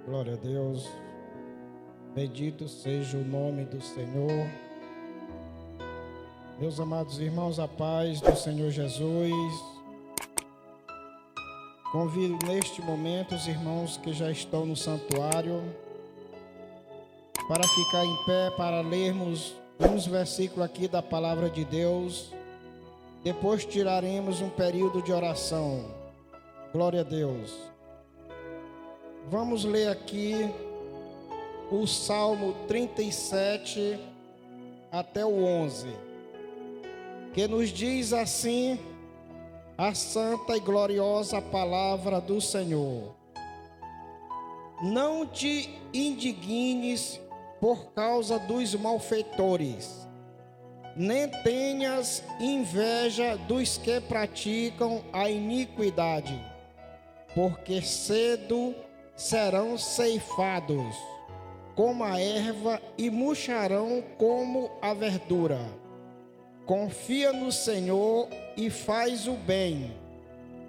Glória a Deus. Bendito seja o nome do Senhor. Meus amados irmãos, a paz do Senhor Jesus. Convido neste momento os irmãos que já estão no santuário para ficar em pé, para lermos uns versículos aqui da palavra de Deus. Depois tiraremos um período de oração. Glória a Deus. Vamos ler aqui o Salmo 37 até o 11, que nos diz assim a santa e gloriosa palavra do Senhor: Não te indignes por causa dos malfeitores, nem tenhas inveja dos que praticam a iniquidade, porque cedo serão ceifados como a erva e murcharão como a verdura. Confia no Senhor e faz o bem,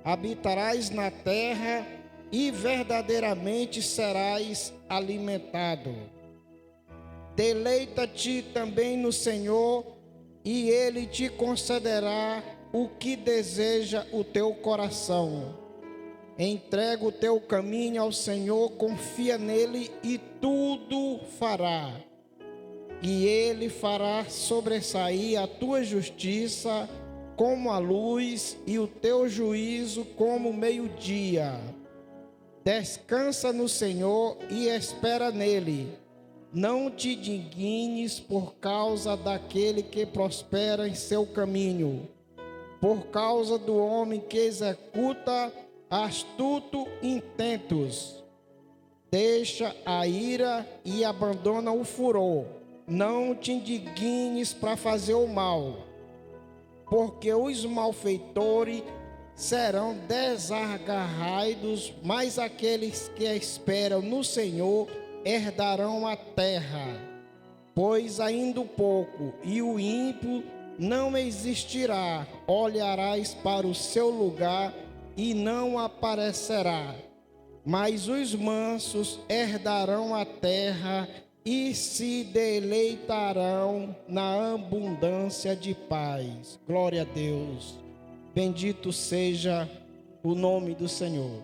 habitarás na terra e verdadeiramente serás alimentado. Deleita-te também no Senhor e Ele te concederá o que deseja o teu coração. Entrega o teu caminho ao Senhor, confia nele e tudo fará. E ele fará sobressair a tua justiça como a luz e o teu juízo como o meio-dia. Descansa no Senhor e espera nele. Não te indignes por causa daquele que prospera em seu caminho, por causa do homem que executa astuto intentos. Deixa a ira e abandona o furor. Não te indignes para fazer o mal, porque os malfeitores serão desarraigados, mas aqueles que esperam no Senhor herdarão a terra. Pois ainda um pouco, e o ímpio não existirá, olharás para o seu lugar e não aparecerá, mas os mansos herdarão a terra e se deleitarão na abundância de paz. Glória a Deus. Bendito seja o nome do Senhor.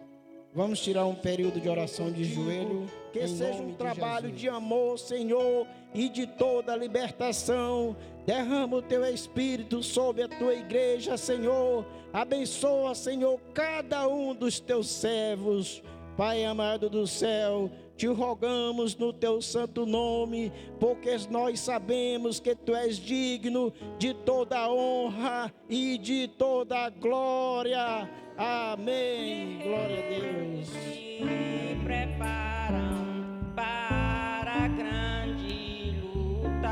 Vamos tirar um período de oração de joelho. Que seja um trabalho de amor, Senhor, e de toda a libertação. Derrama o teu Espírito sobre a tua igreja, Senhor. Abençoa, Senhor, cada um dos teus servos. Pai amado do céu, te rogamos no teu santo nome, porque nós sabemos que tu és digno de toda a honra e de toda a glória. Amém. Glória a Deus. Se preparam para a grande luta.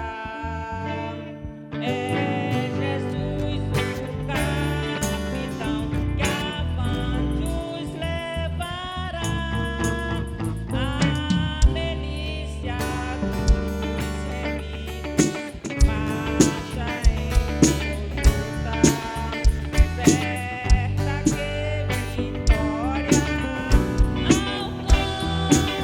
É Jesus o capitão que avante os levará. A milícia dos remidos marcha em luta, certa que vitória alcançará.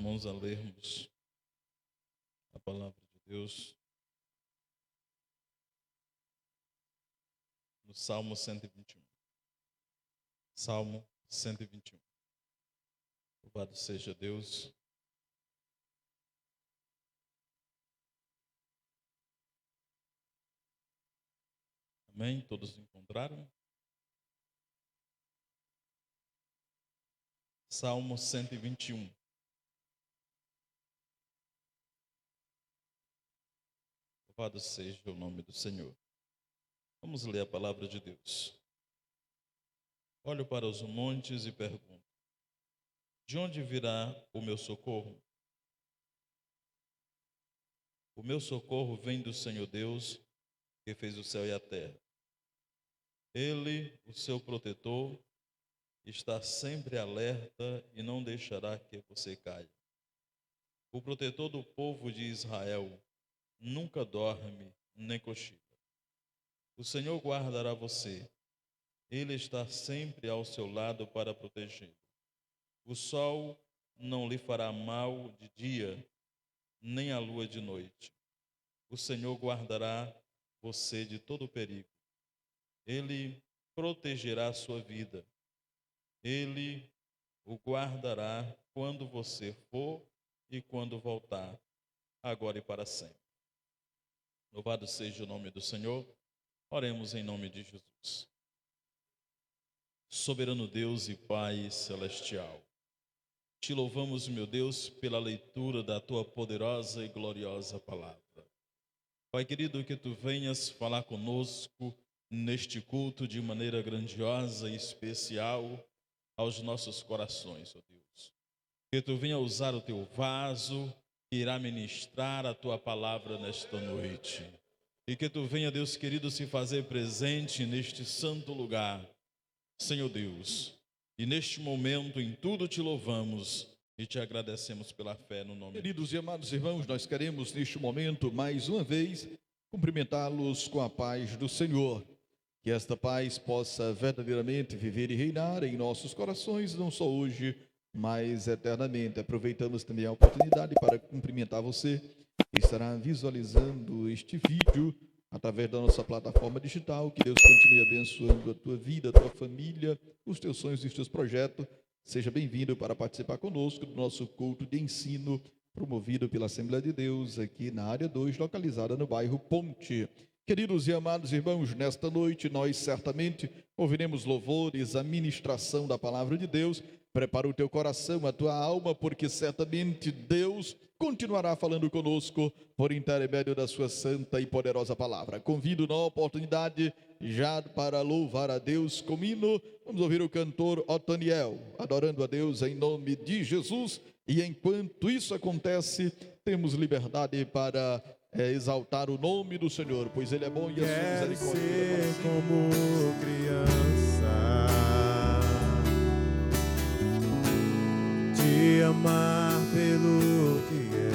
irmãos a lermos a palavra de Deus no Salmo 121. Salmo 121. Louvado seja Deus. Amém? Todos encontraram? Salmo 121. Louvado seja o nome do Senhor. Vamos ler a palavra de Deus. Olho para os montes e pergunto: de onde virá o meu socorro? O meu socorro vem do Senhor Deus, que fez o céu e a terra. Ele, o seu protetor, está sempre alerta e não deixará que você caia. O protetor do povo de Israel nunca dorme nem cochila. O Senhor guardará você. Ele está sempre ao seu lado para protegê-lo. O sol não lhe fará mal de dia, nem a lua de noite. O Senhor guardará você de todo perigo. Ele protegerá a sua vida. Ele o guardará quando você for e quando voltar, agora e para sempre. Louvado seja o nome do Senhor. Oremos em nome de Jesus. Soberano Deus e Pai celestial, te louvamos, meu Deus, pela leitura da tua poderosa e gloriosa palavra. Pai querido, que tu venhas falar conosco neste culto de maneira grandiosa e especial aos nossos corações, ó Deus. Que tu venha usar o teu vaso que irá ministrar a tua palavra nesta noite. E que tu venha, Deus querido, se fazer presente neste santo lugar, Senhor Deus. E neste momento em tudo te louvamos e te agradecemos pela fé no nome de Jesus. Queridos e amados irmãos, nós queremos neste momento, mais uma vez, cumprimentá-los com a paz do Senhor. Que esta paz possa verdadeiramente viver e reinar em nossos corações, não só hoje, mas eternamente. Aproveitamos também a oportunidade para cumprimentar você que estará visualizando este vídeo através da nossa plataforma digital. Que Deus continue abençoando a tua vida, a tua família, os teus sonhos e os teus projetos. Seja bem-vindo para participar conosco do nosso culto de ensino promovido pela Assembleia de Deus aqui na área 2, localizada no bairro Ponte. Queridos e amados irmãos, nesta noite nós certamente ouviremos louvores, a ministração da palavra de Deus. Prepara o teu coração, a tua alma, porque certamente Deus continuará falando conosco por intermédio da sua santa e poderosa palavra. Convido na oportunidade já para louvar a Deus com hino. Vamos ouvir o cantor Otaniel, adorando a Deus em nome de Jesus. E enquanto isso acontece, temos liberdade para exaltar o nome do Senhor, pois Ele é bom e a sua misericórdia ser como criança, te amar pelo que é,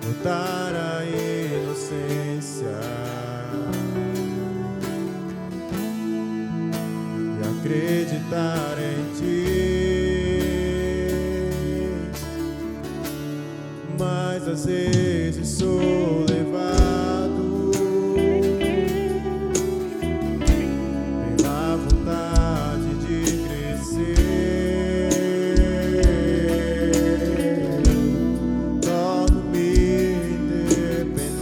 lutar a inocência e acreditar em ti. Mas às vezes sou levado pela vontade de crescer, torno-me independente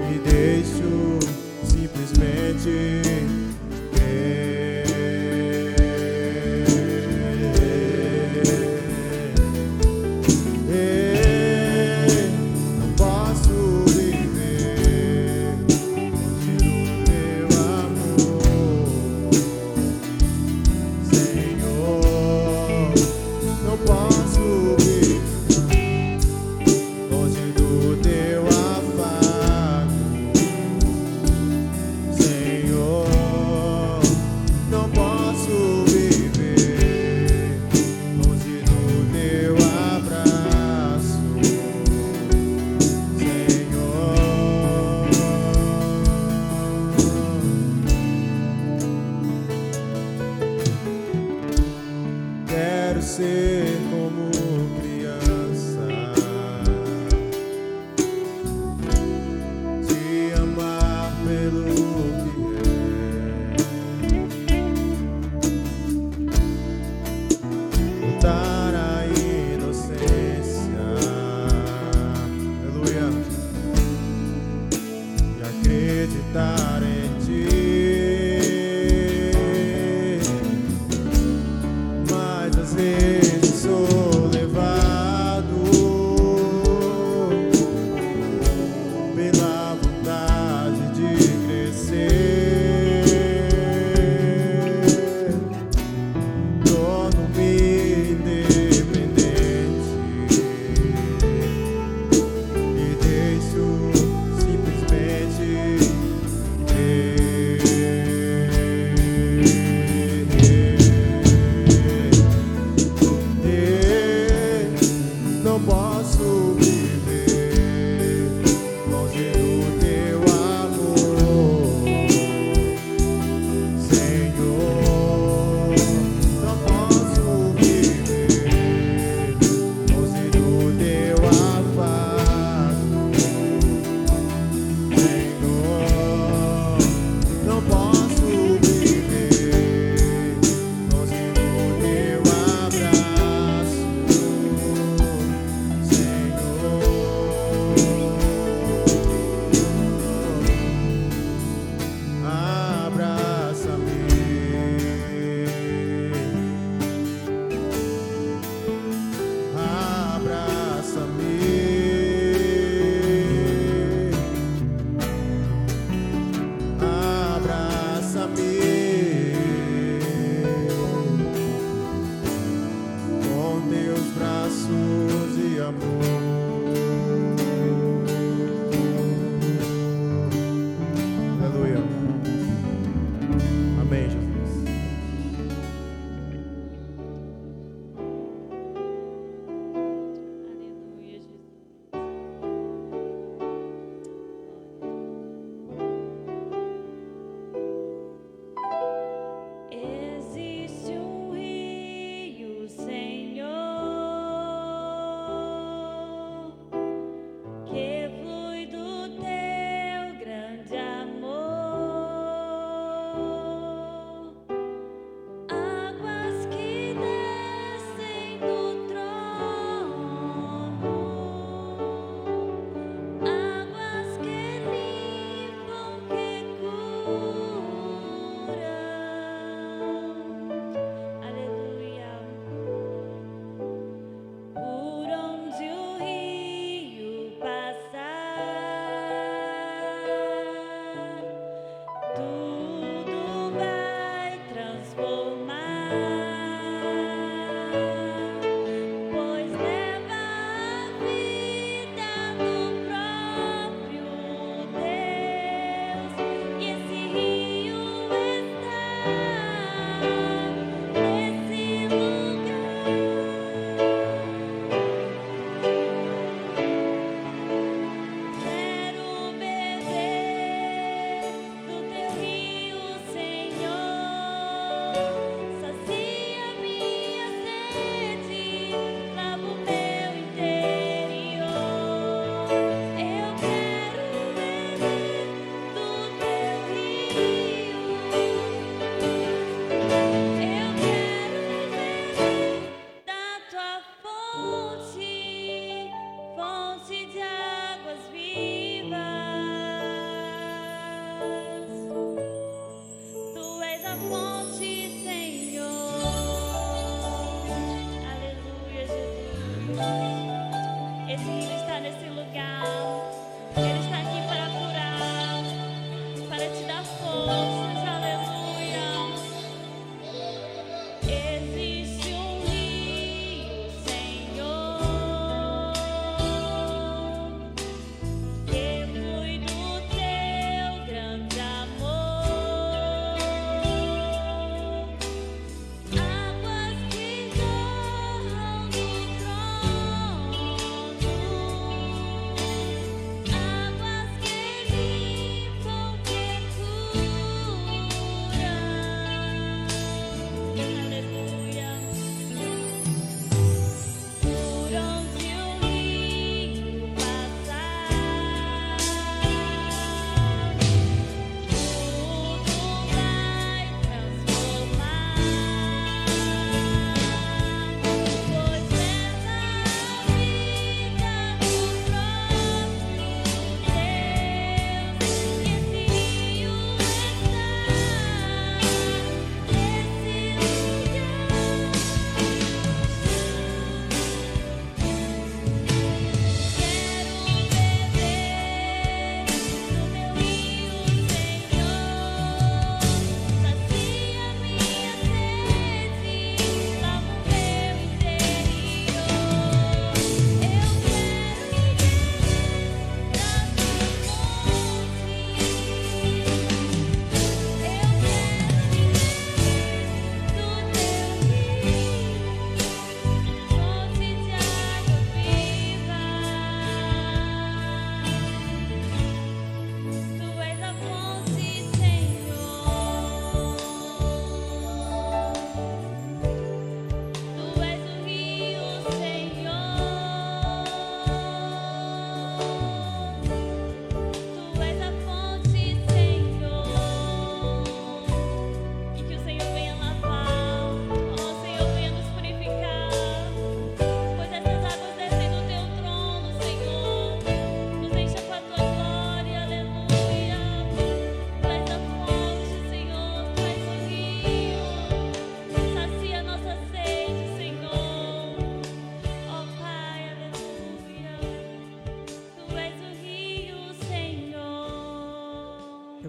e deixo simplesmente Senhor.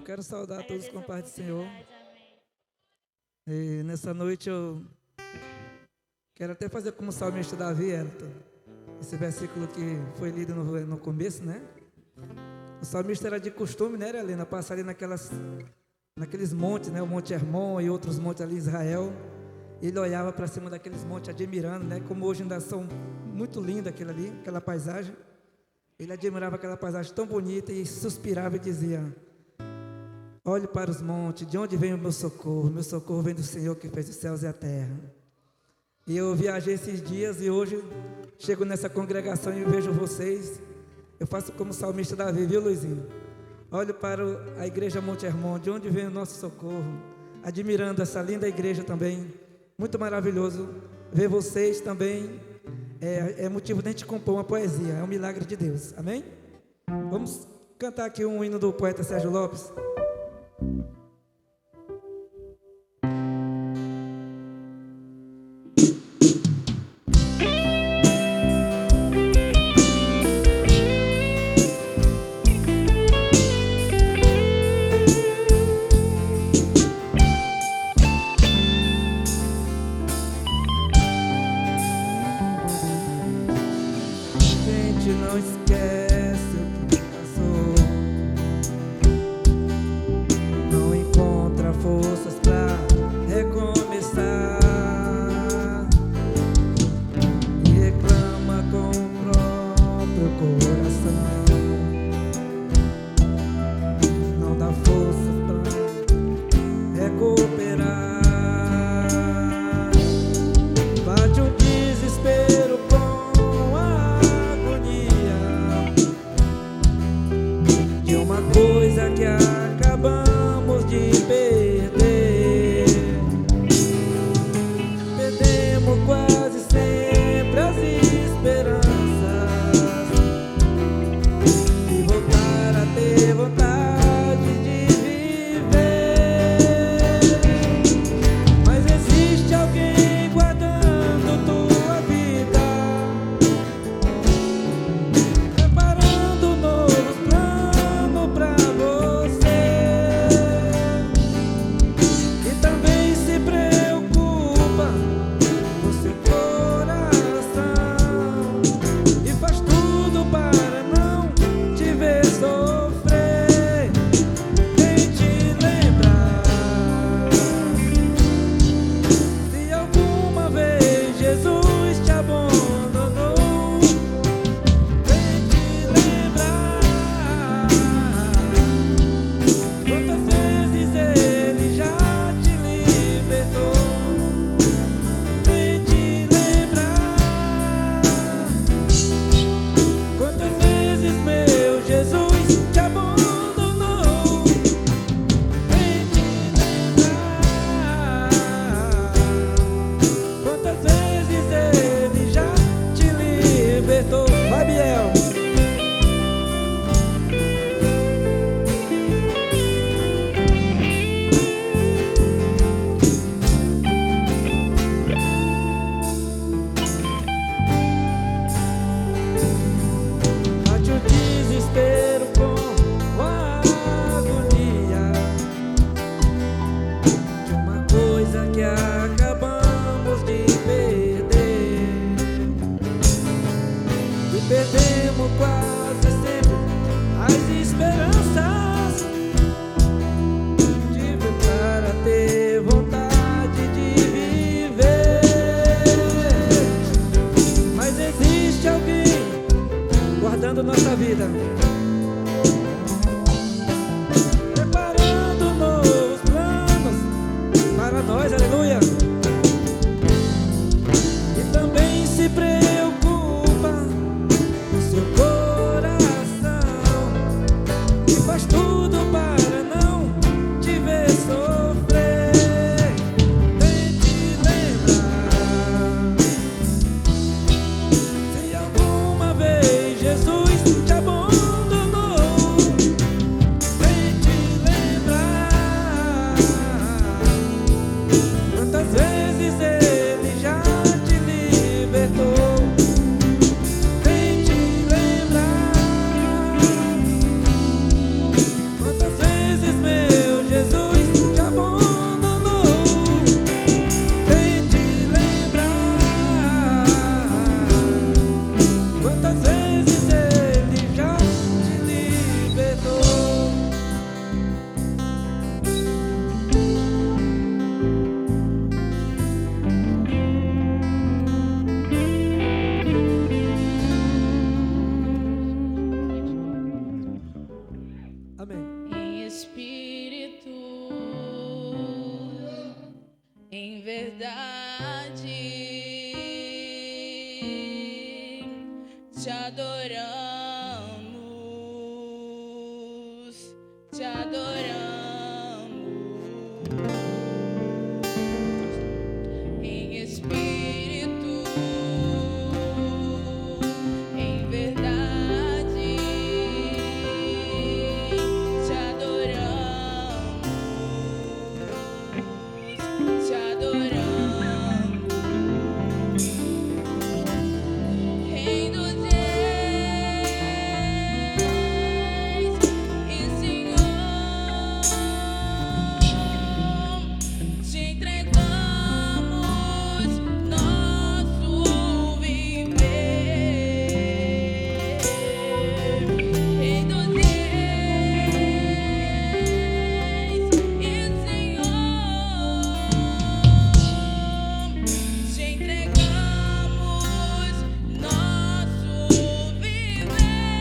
quero saudar todos com a paz do Senhor. E nessa noite eu quero até fazer como o salmista Davi, Elton. Esse versículo que foi lido no começo, né? O salmista era de costume, né, Helena? Passar ali naqueles montes, né? O Monte Hermon e outros montes ali em Israel. Ele olhava para cima daqueles montes admirando, né? Como hoje ainda são muito lindas aquela paisagem. Ele admirava aquela paisagem tão bonita e suspirava e dizia: olhe para os montes, de onde vem o meu socorro? Meu socorro vem do Senhor que fez os céus e a terra. E eu viajei esses dias e hoje chego nessa congregação e vejo vocês. Eu faço como salmista Davi, viu, Luizinho? Olho para a igreja Monte Hermon, de onde vem o nosso socorro. Admirando essa linda igreja também. Muito maravilhoso ver vocês também. É motivo de a gente compor uma poesia. É um milagre de Deus. Amém? Vamos cantar aqui um hino do poeta Sérgio Lopes. Não esquece o que passou. verdade te adoramos, te adoramos em espírito, em verdade te adoramos, te adoramos. Rei dos reis e Senhor, te entregamos nosso viver. Rei dos reis e Senhor, te entregamos nosso viver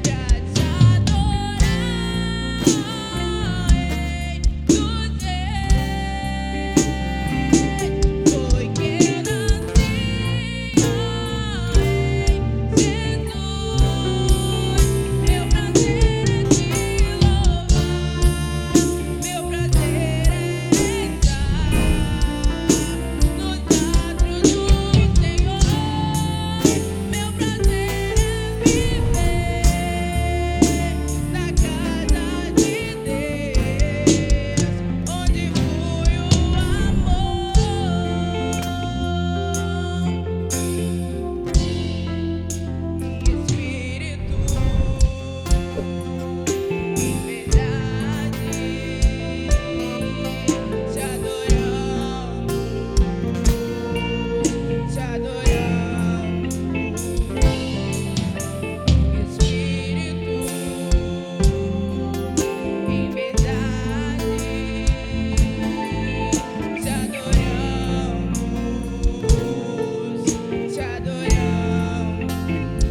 pra te adorar, Rei dos reis. Foi que nasci, Rei Jesus. Meu prazer é te louvar, meu prazer é estar nos atos do Senhor. Meu prazer é viver na casa de Deus, onde flui o amor. Espírito, em verdade, te adoramos, te adoramos. Espírito, em verdade, te adoramos, te adoramos. Rei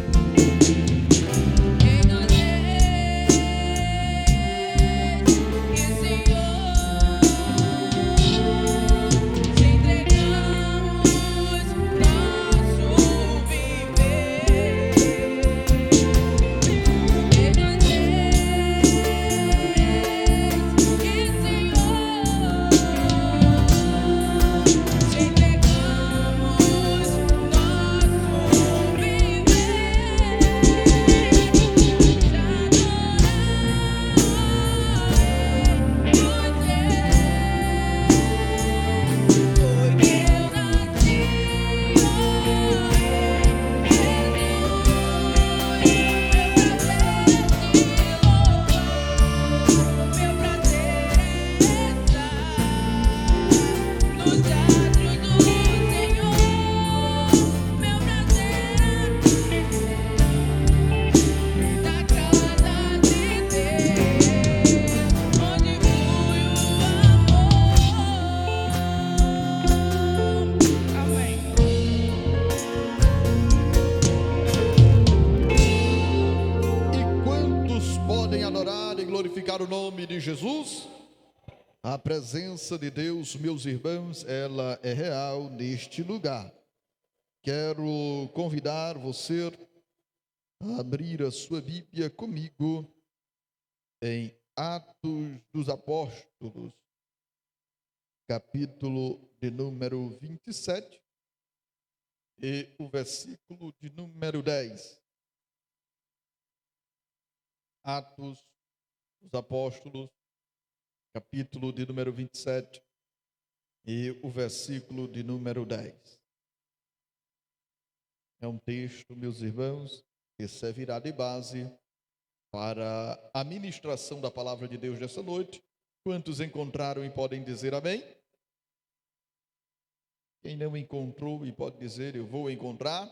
dos reis e Senhor, te entregamos nosso viver. Rei dos reis e Senhor, te entregamos nosso glorificar o nome de Jesus? A presença de Deus, meus irmãos, ela é real neste lugar. Quero convidar você a abrir a sua Bíblia comigo em Atos dos Apóstolos, capítulo de número 27 e o versículo de número 10. Atos dos Apóstolos, capítulo de número 27 e o versículo de número 10. É um texto, meus irmãos, que servirá de base para a ministração da palavra de Deus nessa noite. Quantos encontraram e podem dizer amém? Quem não encontrou e pode dizer eu vou encontrar?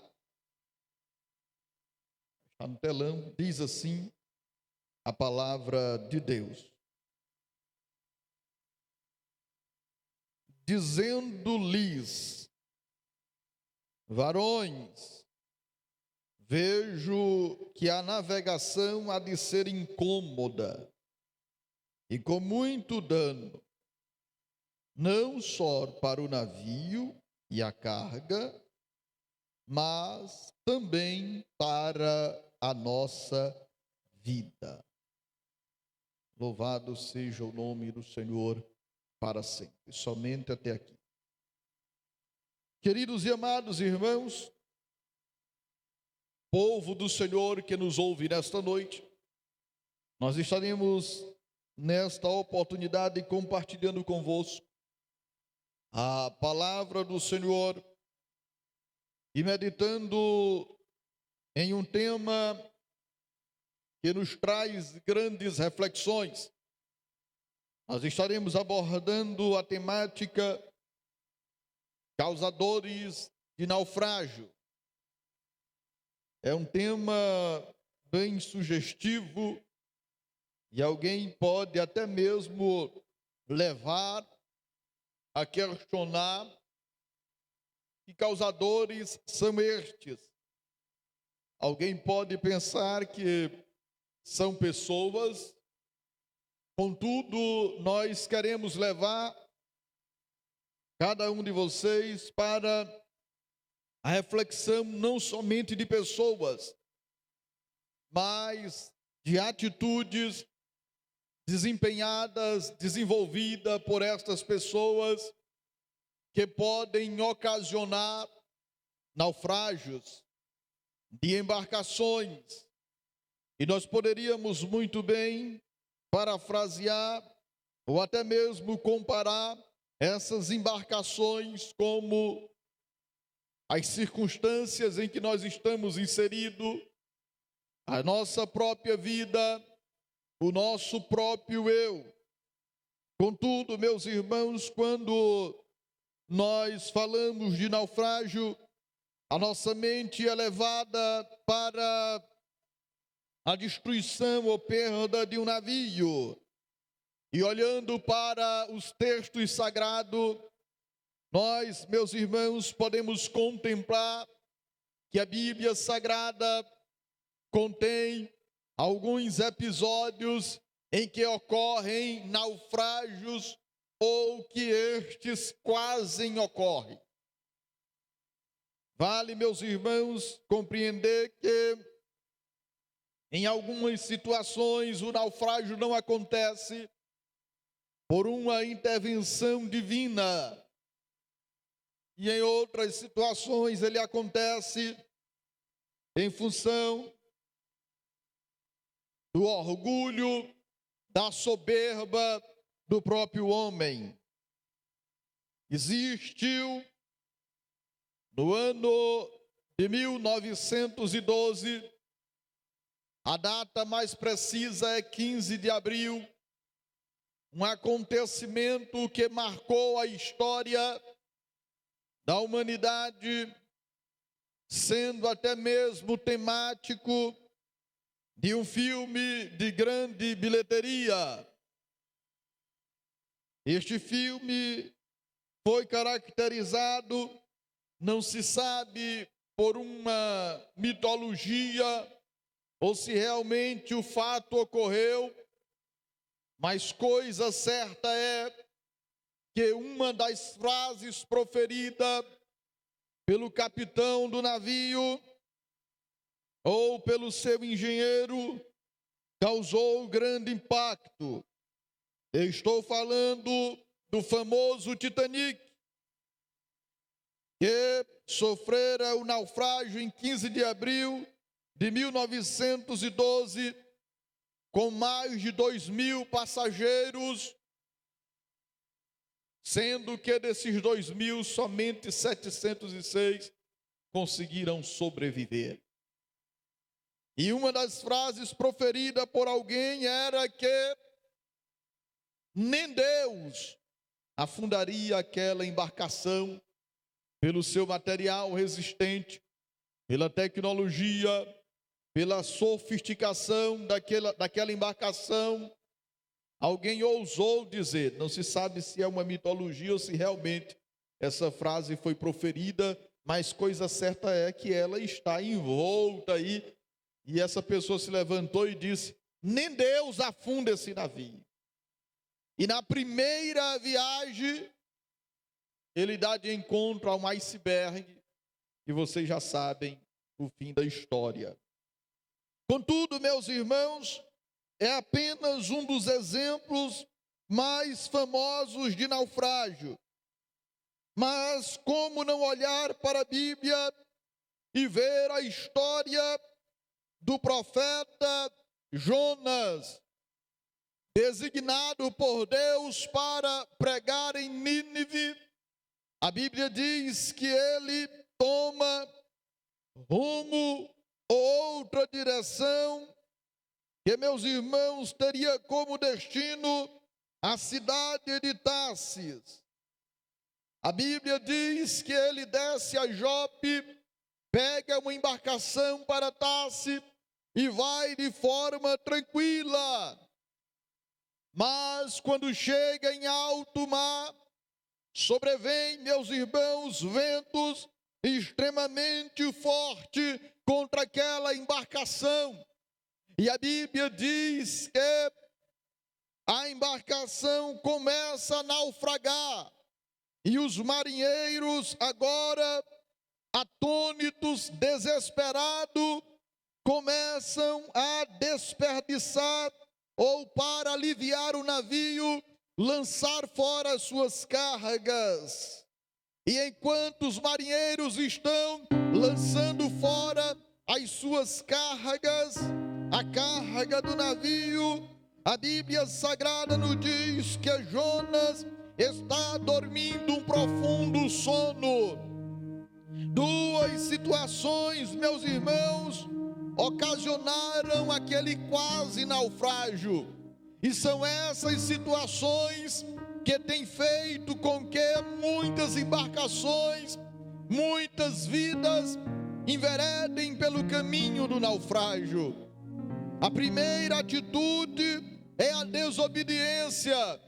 Está no telão, diz assim a palavra de Deus. Dizendo-lhes: varões, vejo que a navegação há de ser incômoda e com muito dano. não só para o navio e a carga, mas também para a nossa vida. Louvado seja o nome do Senhor para sempre, somente até aqui. Queridos e amados irmãos, povo do Senhor que nos ouve nesta noite, nós estaremos nesta oportunidade compartilhando convosco a palavra do Senhor e meditando em um tema que nos traz grandes reflexões. Nós estaremos abordando a temática causadores de naufrágio. É um tema bem sugestivo e alguém pode até mesmo levar a questionar que causadores são estes. Alguém pode pensar que são pessoas, contudo, nós queremos levar cada um de vocês para a reflexão não somente de pessoas, mas de atitudes desempenhadas, desenvolvidas por estas pessoas que podem ocasionar naufrágios de embarcações. E nós poderíamos muito bem parafrasear ou até mesmo comparar essas embarcações como as circunstâncias em que nós estamos inseridos, a nossa própria vida, o nosso próprio eu. Contudo, meus irmãos, quando nós falamos de naufrágio, a nossa mente é levada para a destruição ou perda de um navio. E olhando para os textos sagrados, nós, meus irmãos, podemos contemplar que a Bíblia Sagrada contém alguns episódios em que ocorrem naufrágios ou que estes quase ocorrem. Vale, meus irmãos, compreender que em algumas situações o naufrágio não acontece por uma intervenção divina. E em outras situações ele acontece em função do orgulho, da soberba do próprio homem. Existiu no ano de 1912, a data mais precisa é 15 de abril, um acontecimento que marcou a história da humanidade, sendo até mesmo temático de um filme de grande bilheteria. Este filme foi caracterizado, não se sabe por uma mitologia ou se realmente o fato ocorreu, mas coisa certa é que uma das frases proferidas pelo capitão do navio ou pelo seu engenheiro causou grande impacto. Eu estou falando do famoso Titanic, que sofrera o naufrágio em 15 de abril de 1912, com mais de 2.000 passageiros, sendo que desses 2.000, somente 706 conseguiram sobreviver. E uma das frases proferidas por alguém era que nem Deus afundaria aquela embarcação pelo seu material resistente, pela tecnologia, pela sofisticação daquela embarcação. Alguém ousou dizer, não se sabe se é uma mitologia ou se realmente essa frase foi proferida, mas coisa certa é que ela está envolta aí, e essa pessoa se levantou e disse, nem Deus afunda esse navio. E na primeira viagem ele dá de encontro a um iceberg, e vocês já sabem o fim da história. Contudo, meus irmãos, é apenas um dos exemplos mais famosos de naufrágio. Mas como não olhar para a Bíblia e ver a história do profeta Jonas, designado por Deus para pregar em Nínive? A Bíblia diz que ele toma rumo ou outra direção, que, meus irmãos, teria como destino a cidade de Tarsis. A Bíblia diz que ele desce a Jope, pega uma embarcação para Tarsis e vai de forma tranquila. Mas quando chega em alto mar, sobrevém, meus irmãos, ventos extremamente fortes contra aquela embarcação. E a Bíblia diz que a embarcação começa a naufragar. E os marinheiros, agora atônitos, desesperados, começam a desperdiçar, ou para aliviar o navio, lançar fora as suas cargas. E enquanto os marinheiros estão lançando fora as suas cargas, a carga do navio, a Bíblia Sagrada nos diz que Jonas está dormindo um profundo sono. Duas situações, meus irmãos, ocasionaram aquele quase naufrágio. E são essas situações que têm feito com que muitas embarcações, muitas vidas enveredem pelo caminho do naufrágio. A primeira atitude é a desobediência.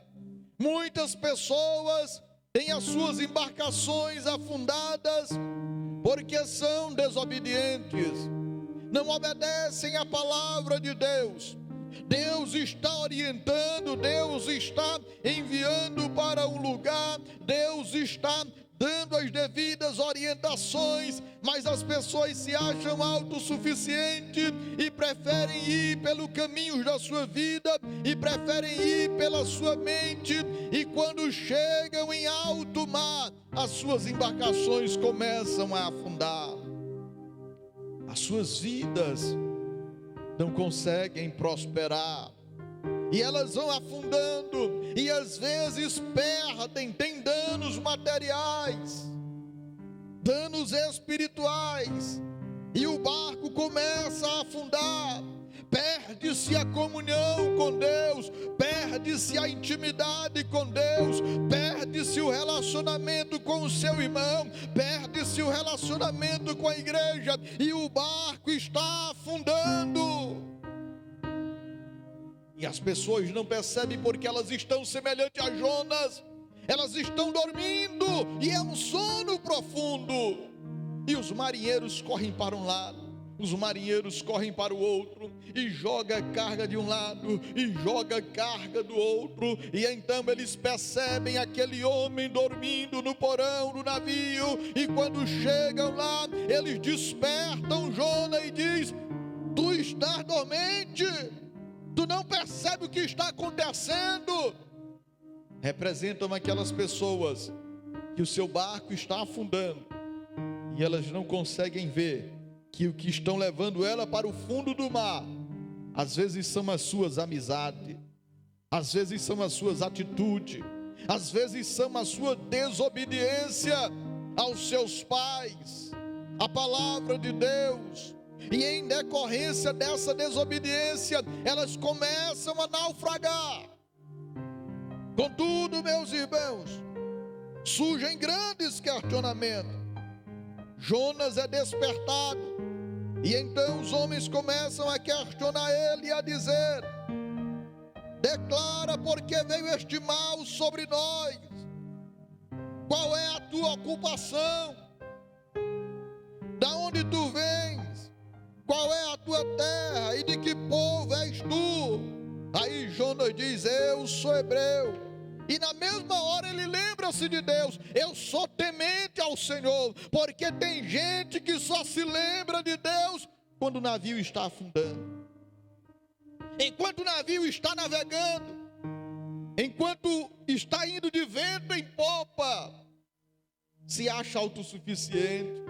Muitas pessoas têm as suas embarcações afundadas porque são desobedientes, não obedecem à palavra de Deus. Deus está orientando, Deus está enviando para um lugar, Deus está dando as devidas orientações, mas as pessoas se acham autossuficientes e preferem ir pelo caminho da sua vida, e preferem ir pela sua mente, e quando chegam em alto mar, as suas embarcações começam a afundar. As suas vidas não conseguem prosperar, e elas vão afundando, e às vezes perdem, tem danos materiais, danos espirituais, e o barco começa a afundar. Perde-se a comunhão com Deus, perde-se a intimidade com Deus, perde-se o relacionamento com o seu irmão, perde-se o relacionamento com a igreja, e o barco está afundando. E as pessoas não percebem porque elas estão semelhantes a Jonas, elas estão dormindo, e é um sono profundo. E os marinheiros correm para um lado, os marinheiros correm para o outro, e joga carga de um lado, e joga carga do outro, e então eles percebem aquele homem dormindo no porão do navio, e quando chegam lá, eles despertam Jonas e diz: tu estás dormente, tu não percebe o que está acontecendo? Representam aquelas pessoas que o seu barco está afundando, e elas não conseguem ver que o que estão levando ela para o fundo do mar, às vezes são as suas amizades, às vezes são as suas atitudes, às vezes são a sua desobediência aos seus pais, à palavra de Deus. E em decorrência dessa desobediência, elas começam a naufragar. Contudo, meus irmãos, surgem grandes questionamentos. Jonas é despertado, e então os homens começam a questionar ele e a dizer: declara porque veio este mal sobre nós, qual é a tua ocupação, da onde tu vens, qual é a tua terra e de que povo és tu? Aí Jonas diz: eu sou hebreu, E na mesma hora ele lembra-se de Deus. Eu sou temente ao Senhor, porque tem gente que só se lembra de Deus quando o navio está afundando, enquanto o navio está navegando, enquanto está indo de vento em popa, se acha autossuficiente,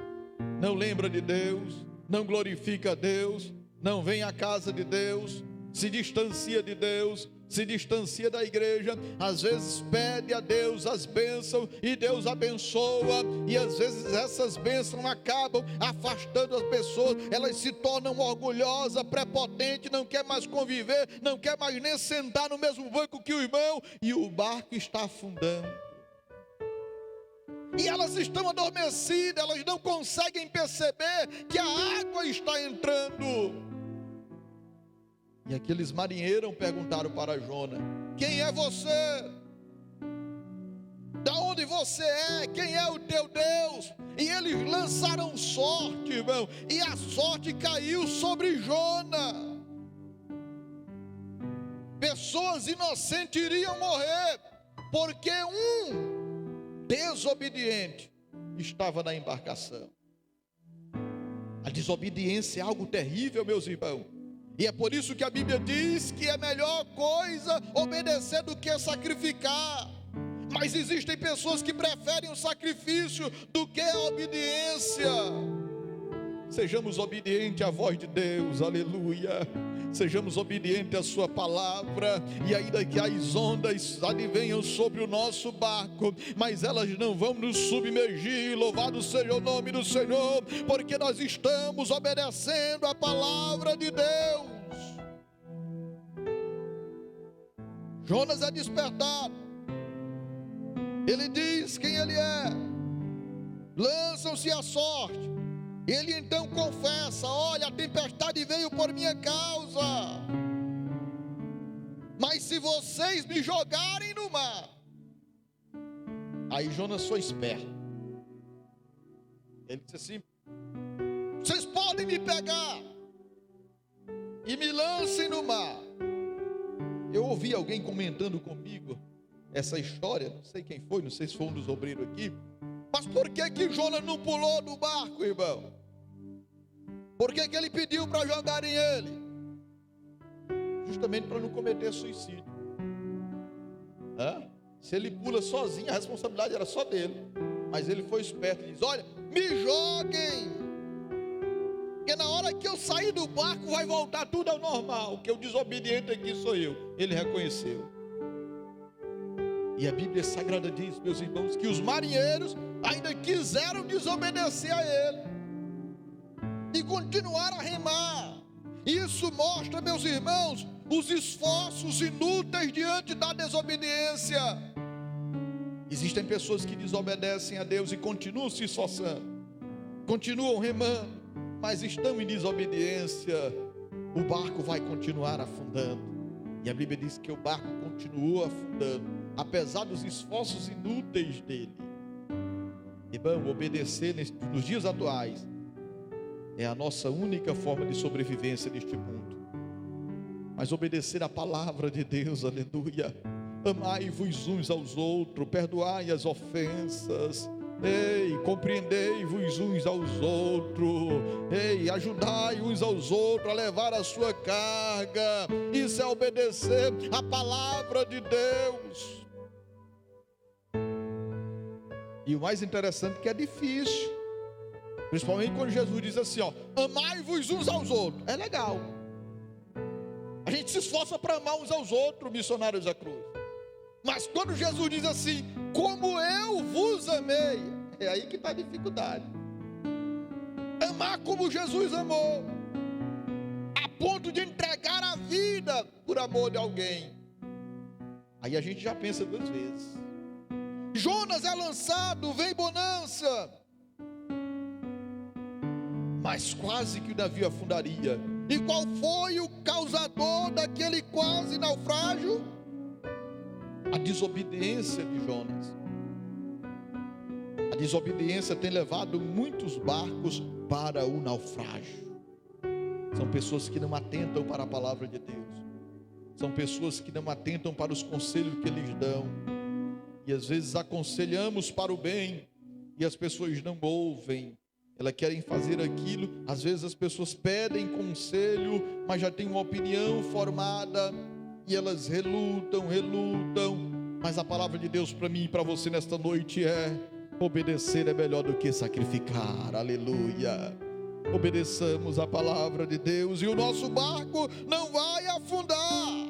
não lembra de Deus, não glorifica a Deus, não vem à casa de Deus, se distancia de Deus, se distancia da igreja, às vezes pede a Deus as bênçãos e Deus abençoa, e às vezes essas bênçãos acabam afastando as pessoas, elas se tornam orgulhosas, prepotentes, não quer mais conviver, não quer mais nem sentar no mesmo banco que o irmão, e o barco está afundando. E elas estão adormecidas, elas não conseguem perceber que a água está entrando. E aqueles marinheiros perguntaram para Jonas: quem é você? Da onde você é? Quem é o teu Deus? E eles lançaram sorte, irmão, e a sorte caiu sobre Jonas. Pessoas inocentes iriam morrer, porque um desobediente estava na embarcação. A desobediência é algo terrível, meus irmãos. E é por isso que a Bíblia diz que é melhor coisa obedecer do que sacrificar. Mas existem pessoas que preferem o sacrifício do que a obediência. Sejamos obedientes à voz de Deus, aleluia. Sejamos obedientes à sua palavra, e ainda que as ondas advenham sobre o nosso barco, mas elas não vão nos submergir. Louvado seja o nome do Senhor, porque nós estamos obedecendo a palavra de Deus. Jonas é despertado, ele diz quem ele é, lançam-se à sorte. Ele então confessa: olha, a tempestade veio por minha causa, mas se vocês me jogarem no mar. Aí Jonas foi esperto, ele disse assim: vocês podem me pegar e me lancem no mar. Eu ouvi alguém comentando comigo essa história, não sei quem foi, não sei se foi um dos obreiros aqui. Mas por que Jonas não pulou do barco, irmão? Por que ele pediu para jogarem ele? Justamente para não cometer suicídio. Se ele pula sozinho, a responsabilidade era só dele. Mas ele foi esperto e diz: olha, me joguem, porque na hora que eu sair do barco vai voltar tudo ao normal, que o desobediente aqui sou eu. Ele reconheceu. E a Bíblia Sagrada diz, meus irmãos, que os marinheiros ainda quiseram desobedecer a ele e continuar a remar. Isso mostra, meus irmãos, os esforços inúteis diante da desobediência. Existem pessoas que desobedecem a Deus e continuam se esforçando, continuam remando, mas estão em desobediência. O barco vai continuar afundando. E a Bíblia diz que o barco continuou afundando, apesar dos esforços inúteis dele. Irmão, obedecer nos dias atuais é a nossa única forma de sobrevivência neste mundo. Mas obedecer a palavra de Deus, aleluia. Amai-vos uns aos outros, perdoai as ofensas, compreendei-vos uns aos outros, ajudai uns aos outros a levar a sua carga. Isso é obedecer a palavra de Deus. E o mais interessante é que é difícil, principalmente quando Jesus diz assim, amai-vos uns aos outros. É legal, a gente se esforça para amar uns aos outros, missionários da cruz. Mas quando Jesus diz assim, como eu vos amei, é aí que está a dificuldade. Amar como Jesus amou, a ponto de entregar a vida por amor de alguém. Aí a gente já pensa duas vezes. Jonas é lançado, vem bonança, mas quase que o navio afundaria. E qual foi o causador daquele quase naufrágio? A desobediência de Jonas. A desobediência tem levado muitos barcos para o naufrágio. São pessoas que não atentam para a palavra de Deus. São pessoas que não atentam para os conselhos que eles dão. e às vezes aconselhamos para o bem e as pessoas não ouvem. Elas querem fazer aquilo. Às vezes as pessoas pedem conselho, mas já têm uma opinião formada e elas relutam. Mas a palavra de Deus para mim e para você nesta noite é: obedecer é melhor do que sacrificar. Aleluia. Obedeçamos a palavra de Deus e o nosso barco não vai afundar.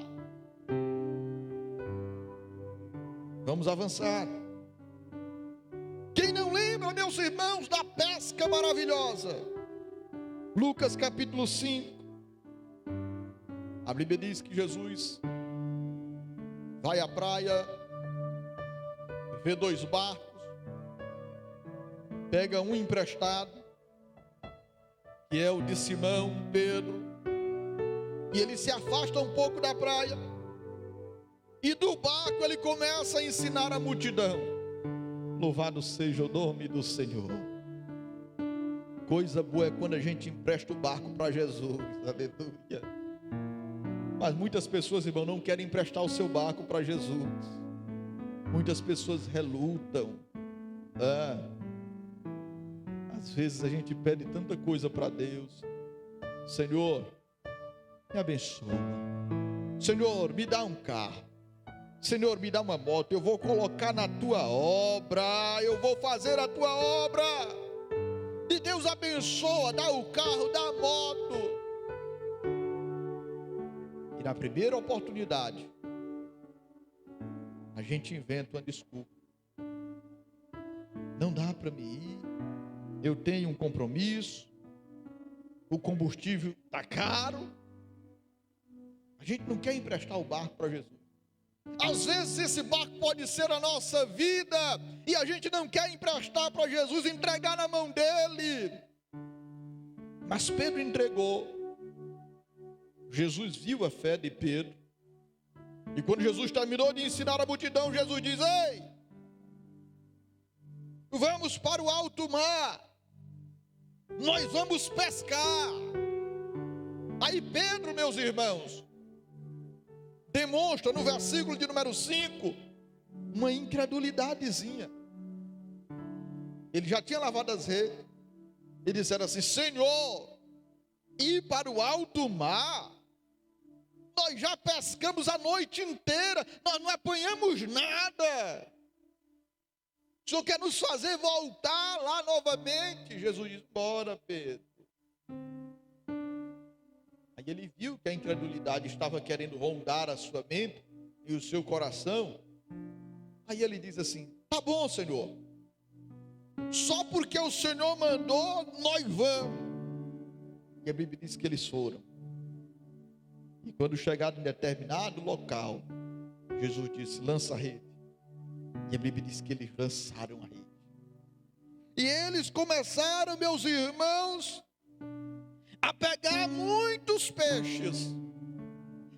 Vamos avançar. Quem não lembra, meus irmãos, da pesca maravilhosa? Lucas capítulo 5. A Bíblia diz que Jesus vai à praia, vê 2 barcos, pega um emprestado, que é o de Simão, Pedro, e ele se afasta um pouco da praia, e do barco ele começa a ensinar a multidão. Louvado seja o nome do Senhor. Coisa boa é quando a gente empresta o barco para Jesus, aleluia. Mas muitas pessoas, irmão, não querem emprestar o seu barco para Jesus. Muitas pessoas relutam. Às vezes a gente pede tanta coisa para Deus. Senhor, me abençoa. Senhor, me dá um carro. Senhor, me dá uma moto. Eu vou colocar na tua obra. Eu vou fazer a tua obra. E Deus abençoa, dá o carro, dá a moto. E na primeira oportunidade, a gente inventa uma desculpa. Não dá para me ir. Eu tenho um compromisso. O combustível está caro. A gente não quer emprestar o barco para Jesus. Às vezes esse barco pode ser a nossa vida e a gente não quer emprestar para Jesus, entregar na mão dele. Mas Pedro entregou. Jesus viu a fé de Pedro. E quando Jesus terminou de ensinar a multidão, Jesus diz: ei, vamos para o alto mar, nós vamos pescar. Aí Pedro, meus irmãos, demonstra no versículo de número 5 uma incredulidadezinha. Ele já tinha lavado as redes. Ele disseram assim: Senhor, ir para o alto mar? Nós já pescamos a noite inteira, nós não apanhamos nada. O Senhor quer nos fazer voltar lá novamente? Jesus diz: bora, Pedro. Aí ele viu que a incredulidade estava querendo rondar a sua mente e o seu coração. Aí ele diz assim: tá bom, Senhor, só porque o Senhor mandou, nós vamos. E a Bíblia diz que eles foram. E quando chegaram em determinado local, Jesus disse: lança a rede. E a Bíblia diz que eles lançaram a rede. E eles começaram, meus irmãos, a pegar muitos peixes,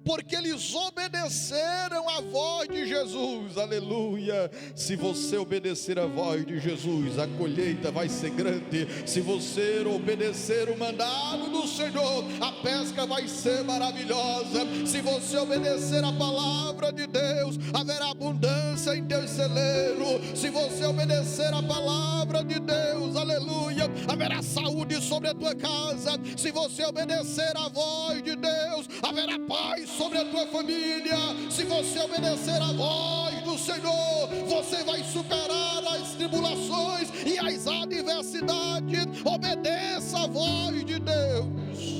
porque eles obedeceram a voz de Jesus. Aleluia. Se você obedecer a voz de Jesus, a colheita vai ser grande. Se você obedecer o mandado do Senhor, a pesca vai ser maravilhosa. Se você obedecer a palavra de Deus, haverá abundância em teu celeiro. Se você obedecer a palavra de Deus, aleluia, haverá saúde sobre a tua casa. Se você obedecer a voz de Deus, haverá paz sobre a tua família. Se você obedecer a voz do Senhor, você vai superar as tribulações e as adversidades. Obedeça a voz de Deus.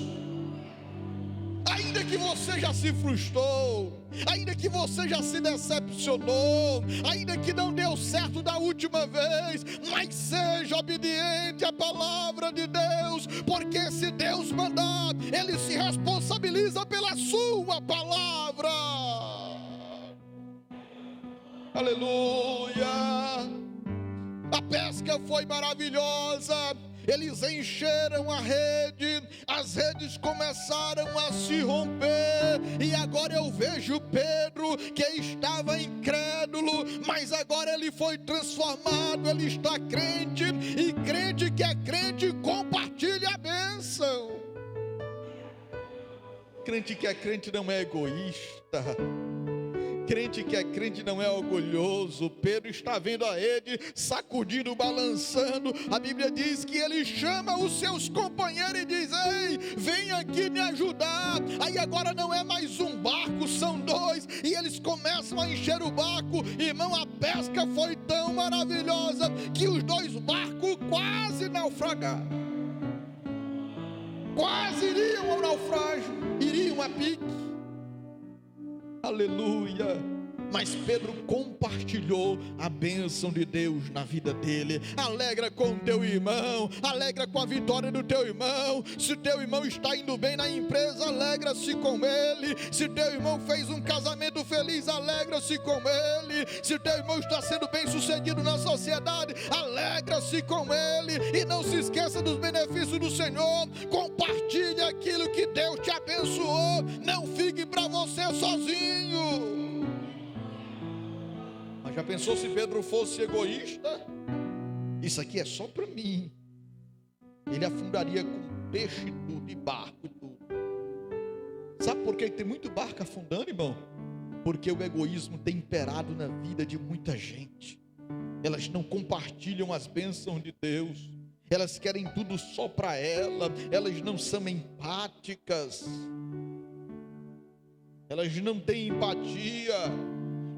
Ainda que você já se frustrou, ainda que você já se decepcionou, ainda que não deu certo da última vez, mas seja obediente à palavra de Deus, porque se Deus mandar, Ele se responsabiliza pela sua palavra. Aleluia. A pesca foi maravilhosa. Eles encheram a rede, as redes começaram a se romper, e agora eu vejo Pedro, que estava incrédulo, mas agora ele foi transformado, ele está crente, e crente que é crente compartilha a bênção. Crente que é crente não é egoísta. Crente que é crente não é orgulhoso. Pedro está vendo a rede sacudindo, balançando. A Bíblia diz que ele chama os seus companheiros e diz: ei, vem aqui me ajudar. Aí agora não é mais um barco, são dois. E eles começam a encher o barco. Irmão, a pesca foi tão maravilhosa que os dois barcos quase naufragaram. Quase iriam ao naufrágio, iriam a pique. Aleluia. Mas Pedro compartilhou a bênção de Deus na vida dele. Alegra com o teu irmão, alegra com a vitória do teu irmão. Se o teu irmão está indo bem na empresa, alegra-se com ele. Se teu irmão fez um casamento feliz, alegra-se com ele. Se teu irmão está sendo bem sucedido na sociedade, alegra-se com ele. E não se esqueça dos benefícios do Senhor. Compartilhe aquilo que Deus te abençoou. Não fique para você sozinho. Já pensou se Pedro fosse egoísta? Isso aqui é só para mim. Ele afundaria com peixe tudo, e barco e tudo. Sabe por que tem muito barco afundando, irmão? Porque o egoísmo tem imperado na vida de muita gente. Elas não compartilham as bênçãos de Deus. Elas querem tudo só para ela. Elas não são empáticas. Elas não têm empatia.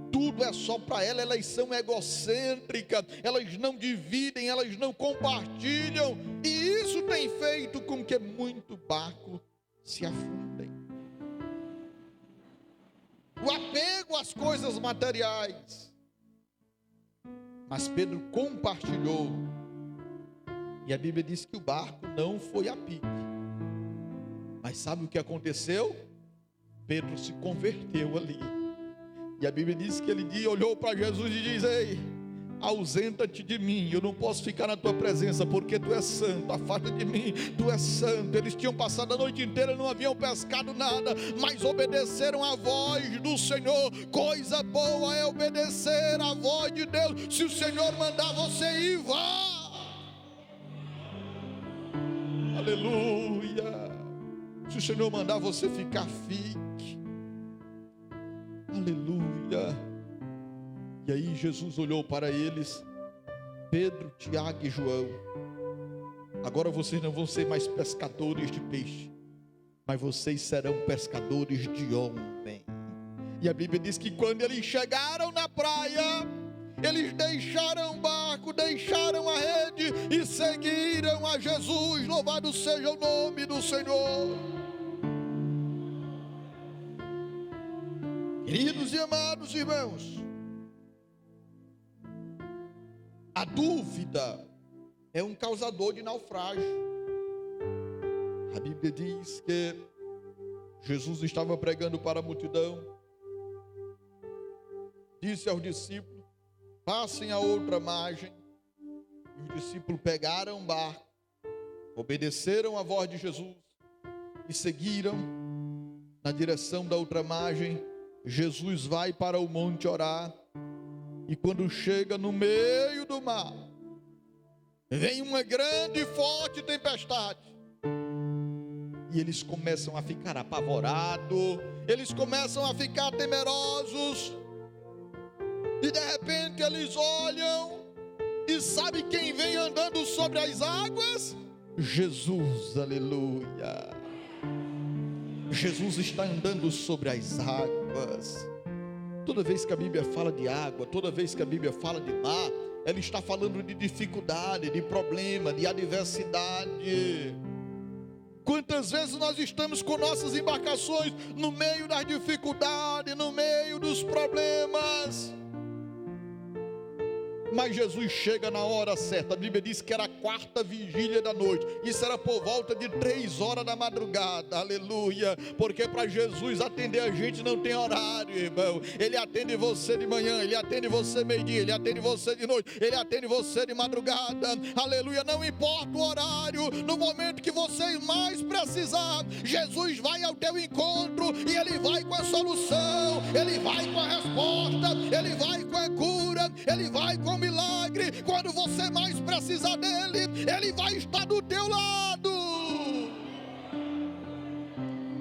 Tudo é só para ela, elas são egocêntricas, elas não dividem, elas não compartilham, e isso tem feito com que muito barco se afundem. O apego às coisas materiais. Mas Pedro compartilhou, e a Bíblia diz que o barco não foi a pique. Mas sabe o que aconteceu? Pedro se converteu ali. E a Bíblia diz que ele olhou para Jesus e diz: ei, ausenta-te de mim, eu não posso ficar na tua presença, porque tu és santo, afasta de mim, tu és santo. Eles tinham passado a noite inteira, não haviam pescado nada, mas obedeceram à voz do Senhor. Coisa boa é obedecer à voz de Deus. Se o Senhor mandar você ir, vá. Aleluia. Se o Senhor mandar você ficar, fique. Aleluia. E aí Jesus olhou para eles: Pedro, Tiago e João, agora vocês não vão ser mais pescadores de peixe, mas vocês serão pescadores de homem. E a Bíblia diz que quando eles chegaram na praia, eles deixaram o barco, deixaram a rede e seguiram a Jesus. Louvado seja o nome do Senhor. Queridos e amados irmãos, a dúvida é um causador de naufrágio. A Bíblia diz que Jesus estava pregando para a multidão, disse aos discípulos: passem a outra margem. E os discípulos pegaram um barco, obedeceram a voz de Jesus e seguiram na direção da outra margem. Jesus vai para o monte orar, e quando chega no meio do mar, vem uma grande e forte tempestade, e eles começam a ficar apavorados, eles começam a ficar temerosos, e de repente eles olham, e sabe quem vem andando sobre as águas? Jesus, aleluia. Jesus está andando sobre as águas. Toda vez que a Bíblia fala de água, toda vez que a Bíblia fala de mar, ela está falando de dificuldade, de problema, de adversidade. Quantas vezes nós estamos com nossas embarcações no meio das dificuldades, no meio dos problemas, mas Jesus chega na hora certa. A Bíblia diz que era a 4ª vigília da noite. Isso era por volta de 3 horas da madrugada. Aleluia. Porque para Jesus atender a gente não tem horário, irmão. Ele atende você de manhã, Ele atende você meio-dia, Ele atende você de noite, Ele atende você de madrugada. Aleluia. Não importa o horário, no momento que você mais precisar, Jesus vai ao teu encontro e Ele vai com a solução, Ele vai com a resposta, Ele vai com a cura, Ele vai com o milagre. Quando você mais precisar dele, Ele vai estar do teu lado.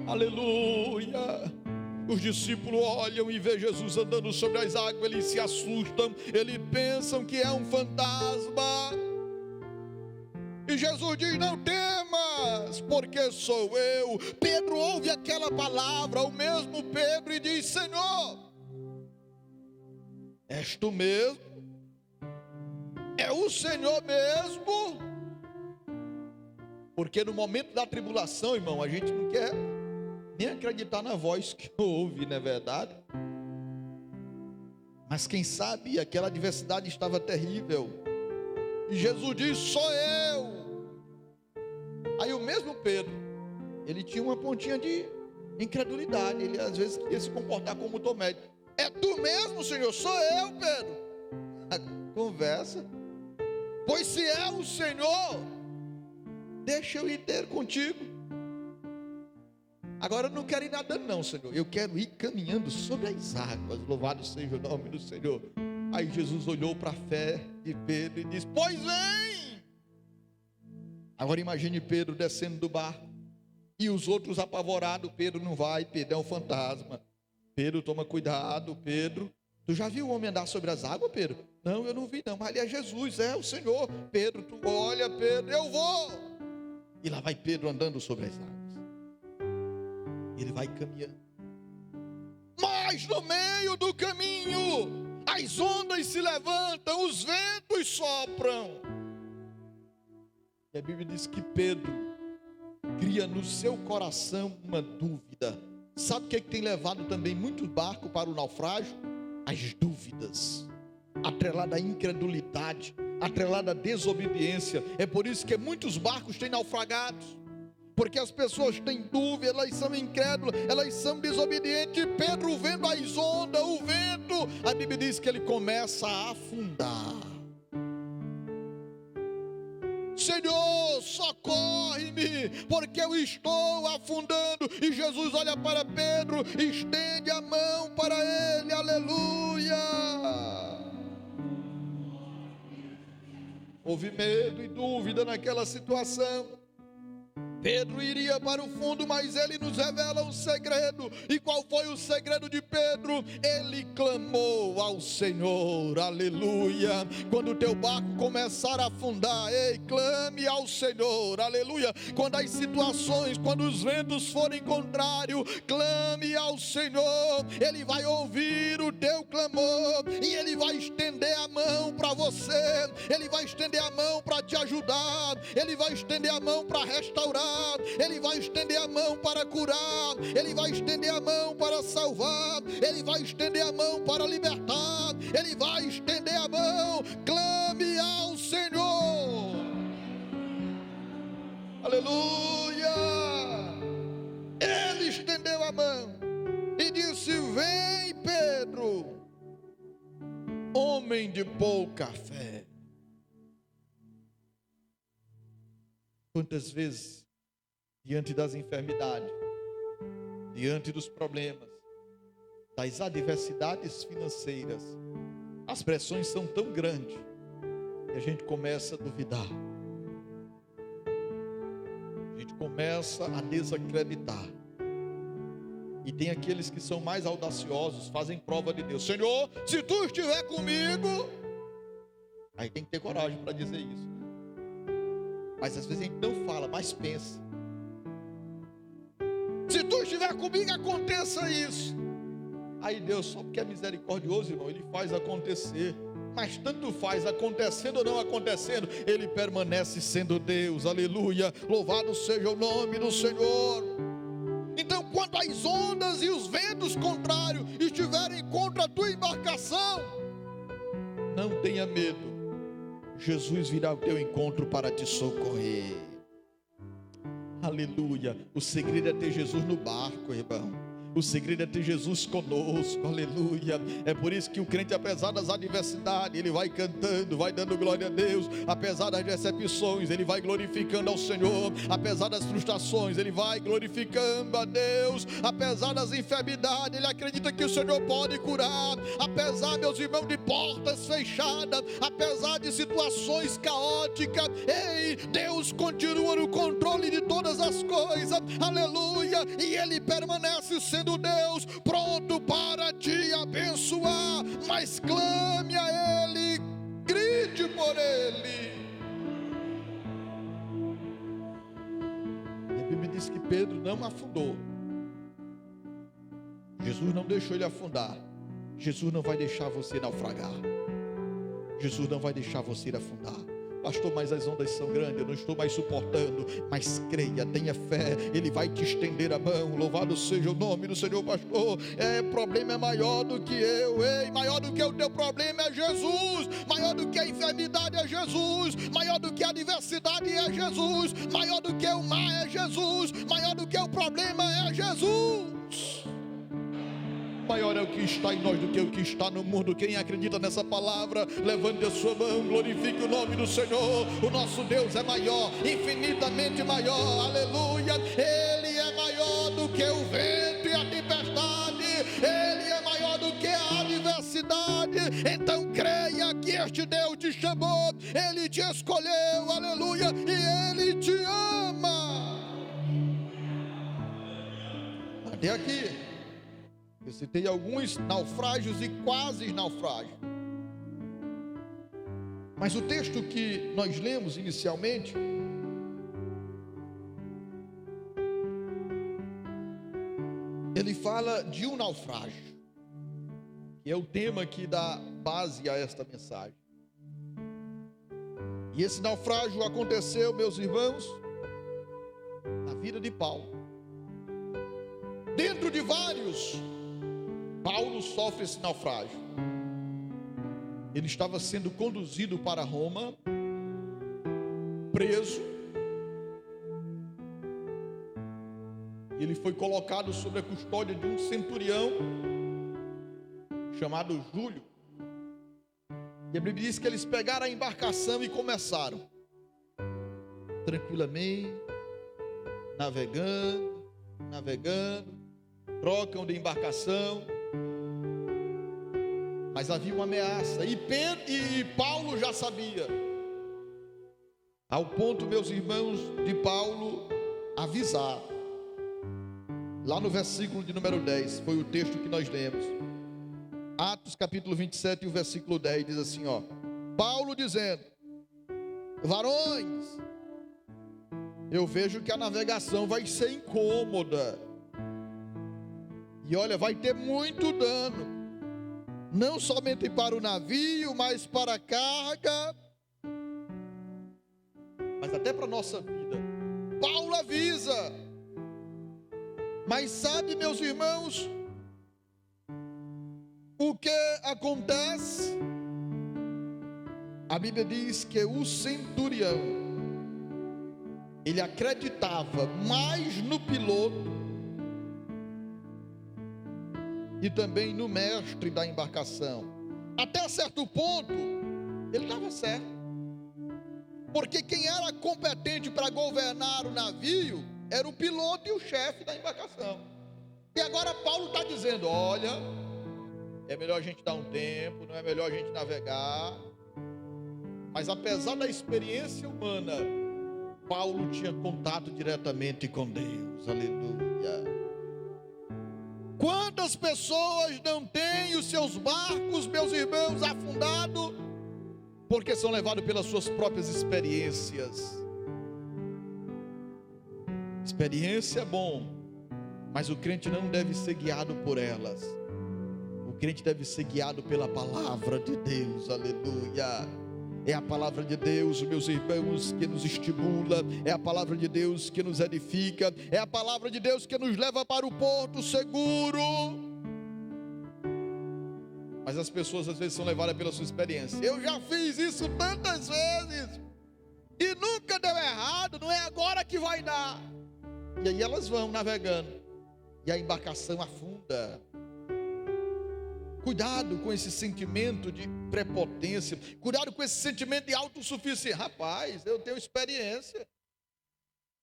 Aleluia. Os discípulos olham e vê Jesus andando sobre as águas, eles se assustam, eles pensam que é um fantasma. E Jesus diz: não temas, porque sou eu. Pedro ouve aquela palavra, o mesmo Pedro, e diz: Senhor, és tu mesmo? É o Senhor mesmo? Porque no momento da tribulação, irmão, a gente não quer nem acreditar na voz que ouve, não é verdade? Mas quem sabe aquela adversidade estava terrível, e Jesus diz: sou eu. Aí o mesmo Pedro, ele tinha uma pontinha de incredulidade, ele às vezes queria se comportar como Tomé. É tu mesmo, Senhor? Sou eu, Pedro. A conversa. Pois se é o Senhor, deixa eu ir ter contigo. Agora eu não quero ir nadando não, Senhor, eu quero ir caminhando sobre as águas. Louvado seja o nome do Senhor. Aí Jesus olhou para a fé de Pedro e disse: pois vem. Agora imagine Pedro descendo do barco e os outros apavorados. Pedro não vai, Pedro é um fantasma. Pedro, toma cuidado, Pedro. Tu já viu o homem andar sobre as águas, Pedro? Não, eu não vi não, mas ali é Jesus, é o Senhor. Pedro, tu olha, Pedro, eu vou. E lá vai Pedro andando sobre as águas. Ele vai caminhando. Mas no meio do caminho, as ondas se levantam, os ventos sopram. E a Bíblia diz que Pedro cria no seu coração uma dúvida. Sabe o que tem levado também muitos barcos para o naufrágio? As dúvidas, atrelada à incredulidade, atrelada à desobediência. É por isso que muitos barcos têm naufragados, porque as pessoas têm dúvida, elas são incrédulas, elas são desobedientes. Pedro, vendo as ondas, o vento, a Bíblia diz que ele começa a afundar. Senhor, socorre-me, porque eu estou afundando. E Jesus olha para Pedro, estende a mão para ele, aleluia. Houve medo e dúvida naquela situação. Pedro iria para o fundo, mas ele nos revela um segredo. E qual foi o segredo de Pedro? Ele clamou ao Senhor, aleluia. Quando o teu barco começar a afundar, ei, clame ao Senhor, aleluia. Quando as situações, quando os ventos forem contrários, clame ao Senhor. Ele vai ouvir o teu clamor e Ele vai estender a mão para você. Ele vai estender a mão para te ajudar. Ele vai estender a mão para restaurar. Ele vai estender a mão para curar. Ele vai estender a mão para salvar. Ele vai estender a mão para libertar. Ele vai estender a mão. Clame ao Senhor, aleluia. Ele estendeu a mão e disse: vem, Pedro, homem de pouca fé. Quantas vezes, diante das enfermidades, diante dos problemas, das adversidades financeiras, as pressões são tão grandes que a gente começa a duvidar, a gente começa a desacreditar. E tem aqueles que são mais audaciosos, fazem prova de Deus: Senhor, se tu estiver comigo. Aí tem que ter coragem para dizer isso. Mas às vezes a gente não fala, mas pensa. Se tu estiver comigo, aconteça isso. Aí Deus, só porque é misericordioso, irmão, Ele faz acontecer. Mas tanto faz acontecendo ou não acontecendo, Ele permanece sendo Deus, aleluia. Louvado seja o nome do Senhor. Então, quando as ondas e os ventos contrários estiverem contra a tua embarcação, não tenha medo. Jesus virá ao teu encontro para te socorrer. Aleluia. O segredo é ter Jesus no barco, irmão. O segredo é ter Jesus conosco, aleluia. É por isso que o crente, apesar das adversidades, ele vai cantando, vai dando glória a Deus. Apesar das decepções, ele vai glorificando ao Senhor. Apesar das frustrações, ele vai glorificando a Deus. Apesar das enfermidades, ele acredita que o Senhor pode curar. Apesar, meus irmãos, de portas fechadas, apesar de situações caóticas, ei, Deus continua no controle de todas as coisas, aleluia. E Ele permanece sendo sendo Deus pronto para te abençoar, mas clame a Ele, grite por Ele. E a Bíblia diz que Pedro não afundou. Jesus não deixou ele afundar. Jesus não vai deixar você naufragar. Jesus não vai deixar você ir afundar. Pastor, mas as ondas são grandes, eu não estou mais suportando. Mas creia, tenha fé, Ele vai te estender a mão. Louvado seja o nome do Senhor, pastor. Problema é maior do que eu, maior do que o teu problema é Jesus. Maior do que a enfermidade é Jesus. Maior do que a adversidade é Jesus. Maior do que o mar é Jesus. Maior do que o problema é Jesus. Maior é o que está em nós do que o que está no mundo. Quem acredita nessa palavra, levante a sua mão, glorifique o nome do Senhor. O nosso Deus é maior, infinitamente maior, aleluia. Ele é maior do que o vento e a tempestade. Ele é maior do que a adversidade. Então creia que este Deus te chamou, Ele te escolheu, aleluia, e Ele te ama. Até aqui eu citei alguns naufrágios e quase naufrágios. Mas o texto que nós lemos inicialmente ele fala de um naufrágio, que é o tema que dá base a esta mensagem. E esse naufrágio aconteceu, meus irmãos, na vida de Paulo. Dentro de vários, Paulo sofre esse naufrágio. Ele estava sendo conduzido para Roma, preso. Ele foi colocado sob a custódia de um centurião chamado Júlio. E a Bíblia diz que eles pegaram a embarcação e começaram tranquilamente, navegando, trocam de embarcação. Mas havia uma ameaça, e Paulo já sabia, ao ponto, meus irmãos, de Paulo avisar. Lá no versículo de número 10, foi o texto que nós lemos. Atos capítulo 27 e o versículo 10 diz assim, Paulo dizendo: varões, eu vejo que a navegação vai ser incômoda. E olha, vai ter muito dano. Não somente para o navio, mas para a carga, mas até para a nossa vida. Paulo avisa. Mas sabe, meus irmãos, o que acontece? A Bíblia diz que o centurião, ele acreditava mais no piloto e também no mestre da embarcação. Até certo ponto, ele estava certo, porque quem era competente para governar o navio era o piloto e o chefe da embarcação. E agora Paulo está dizendo: olha, é melhor a gente dar um tempo, não é melhor a gente navegar. Mas apesar da experiência humana, Paulo tinha contato diretamente com Deus, aleluia. Quantas pessoas não têm os seus barcos, meus irmãos, afundados, porque são levados pelas suas próprias experiências. Experiência é bom, mas o crente não deve ser guiado por elas. O crente deve ser guiado pela palavra de Deus, aleluia. É a palavra de Deus, meus irmãos, que nos estimula. É a palavra de Deus que nos edifica. É a palavra de Deus que nos leva para o porto seguro. Mas as pessoas às vezes são levadas pela sua experiência. Eu já fiz isso tantas vezes e nunca deu errado, não é agora que vai dar. E aí elas vão navegando e a embarcação afunda. Cuidado com esse sentimento de prepotência. Cuidado com esse sentimento de autossuficiência. Rapaz, eu tenho experiência.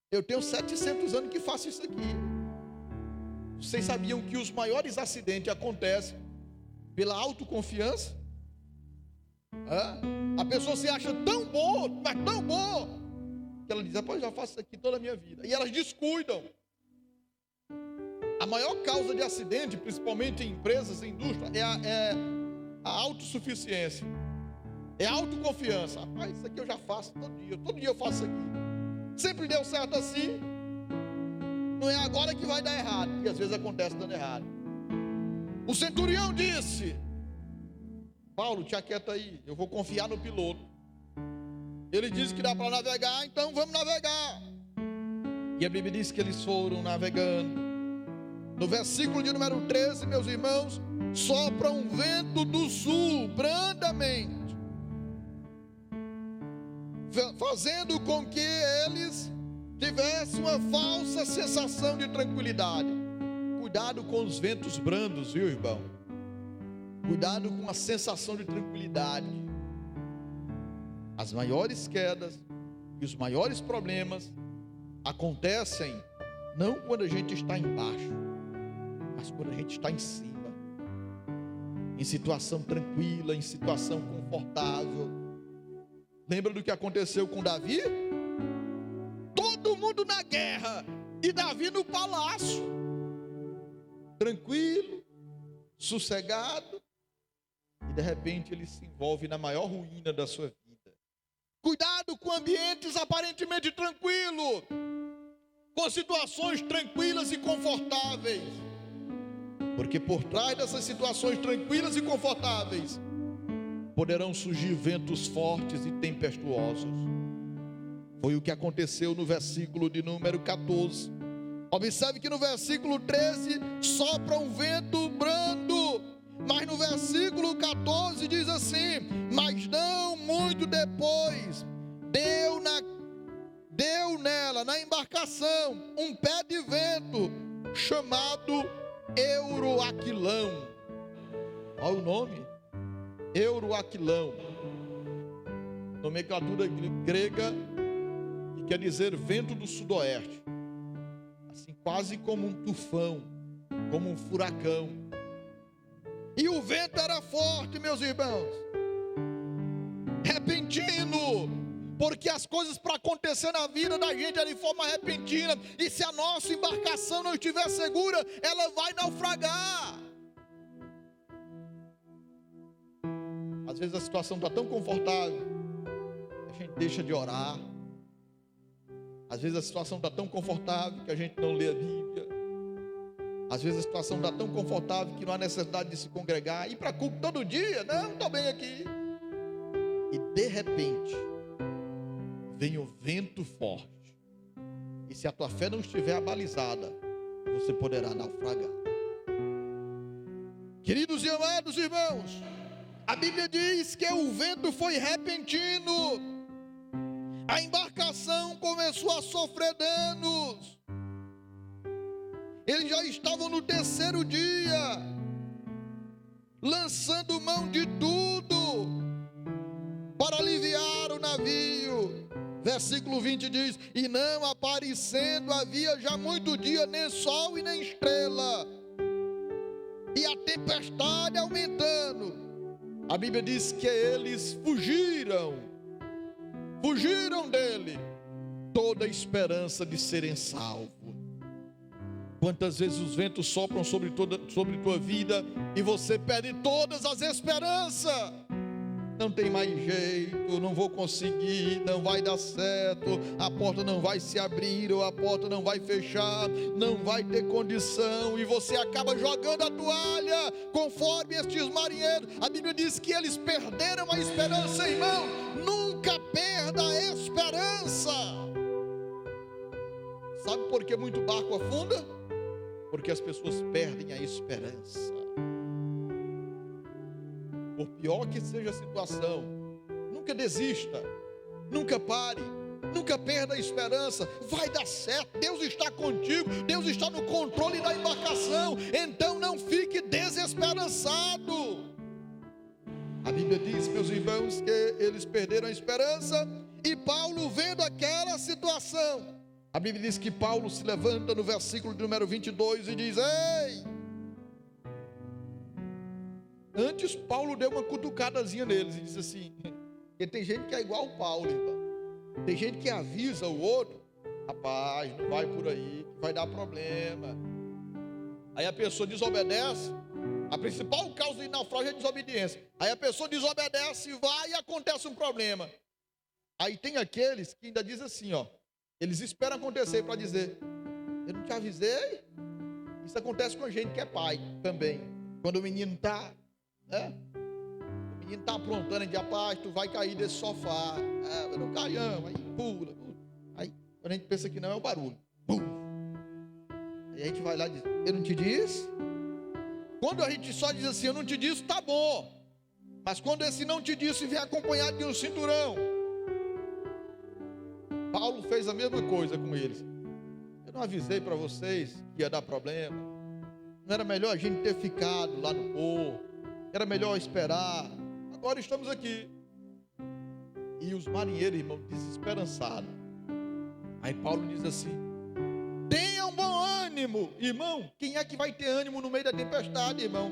Eu tenho 700 anos que faço isso aqui. Vocês sabiam que os maiores acidentes acontecem pela autoconfiança? A pessoa se acha tão boa, mas tão boa, que ela diz: rapaz, já faço isso aqui toda a minha vida. E elas descuidam. A maior causa de acidente, principalmente em empresas e indústria, é a autossuficiência. É a autoconfiança. Rapaz, isso aqui eu já faço todo dia eu faço isso aqui. Sempre deu certo assim. Não é agora que vai dar errado, porque às vezes acontece dando errado. O centurião disse: Paulo, te aquieta aí, eu vou confiar no piloto. Ele disse que dá para navegar, então vamos navegar. E a Bíblia diz que eles foram navegando. No versículo de número 13, meus irmãos, sopra um vento do sul, brandamente, fazendo com que eles tivessem uma falsa sensação de tranquilidade. Cuidado com os ventos brandos, viu, irmão? Cuidado com a sensação de tranquilidade. As maiores quedas e os maiores problemas acontecem não quando a gente está embaixo, mas quando a gente está em cima, em situação tranquila, em situação confortável. Lembra do que aconteceu com Davi? Todo mundo na guerra e Davi no palácio, tranquilo, sossegado, e de repente ele se envolve na maior ruína da sua vida. Cuidado com ambientes aparentemente tranquilos, com situações tranquilas e confortáveis, porque por trás dessas situações tranquilas e confortáveis poderão surgir ventos fortes e tempestuosos. Foi o que aconteceu no versículo de número 14. Observe que no versículo 13 sopra um vento brando, mas no versículo 14 diz assim: mas não muito depois, deu nela, na embarcação, um pé de vento chamado Euroaquilão. Olha o nome, Euroaquilão, nomenclatura grega, que quer dizer vento do sudoeste, assim quase como um tufão, como um furacão. E o vento era forte, meus irmãos, repentino, porque as coisas para acontecer na vida da gente é de forma repentina, e se a nossa embarcação não estiver segura, ela vai naufragar. Às vezes a situação está tão confortável, a gente deixa de orar. Às vezes a situação está tão confortável que a gente não lê a Bíblia. Às vezes a situação está tão confortável que não há necessidade de se congregar, ir para culto todo dia. Não, estou bem aqui. E de repente vem o vento forte, e se a tua fé não estiver abalizada, você poderá naufragar. Queridos e amados irmãos, a Bíblia diz que o vento foi repentino, a embarcação começou a sofrer danos. Eles já estavam no terceiro dia, lançando mão de tudo para aliviar o navio. Versículo 20 diz: e não aparecendo havia já muito dia, nem sol e nem estrela, e a tempestade aumentando. A Bíblia diz que eles fugiram dele, toda a esperança de serem salvos. Quantas vezes os ventos sopram sobre tua vida e você perde todas as esperanças? Não tem mais jeito, não vou conseguir, não vai dar certo, a porta não vai se abrir, ou a porta não vai fechar, não vai ter condição, e você acaba jogando a toalha, conforme estes marinheiros. A Bíblia diz que eles perderam a esperança, irmão. Nunca perda a esperança. Sabe por que muito barco afunda? Porque as pessoas perdem a esperança. Por pior que seja a situação, nunca desista, nunca pare, nunca perda a esperança. Vai dar certo, Deus está contigo, Deus está no controle da embarcação. Então não fique desesperançado. A Bíblia diz, meus irmãos, que eles perderam a esperança. E Paulo, vendo aquela situação, a Bíblia diz que Paulo se levanta no versículo de número 22 e diz: ei! Antes Paulo deu uma cutucadazinha neles e disse assim, porque tem gente que é igual o Paulo, irmão. Tem gente que avisa o outro: rapaz, não vai por aí, vai dar problema. Aí a pessoa desobedece. A principal causa de naufrágio é a desobediência. Aí a pessoa desobedece, vai e acontece um problema. Aí tem aqueles que ainda dizem assim, ó. Eles esperam acontecer para dizer: eu não te avisei? Isso acontece com a gente que é pai também. Quando o menino está, o menino está aprontando, a gente diz: rapaz, tu vai cair desse sofá. Eu não caio, aí pula. Aí quando a gente pensa que não, é o barulho. Pum. Aí a gente vai lá e diz: eu não te disse? Quando a gente só diz assim: eu não te disse, tá bom. Mas quando esse não te disse vem acompanhado de um cinturão. Paulo fez a mesma coisa com eles. Eu não avisei para vocês que ia dar problema. Não era melhor a gente ter ficado lá no porto? Era melhor esperar. Agora estamos aqui. E os marinheiros, irmão, desesperançados. Aí Paulo diz assim: tenham bom ânimo. Irmão, quem é que vai ter ânimo no meio da tempestade, irmão?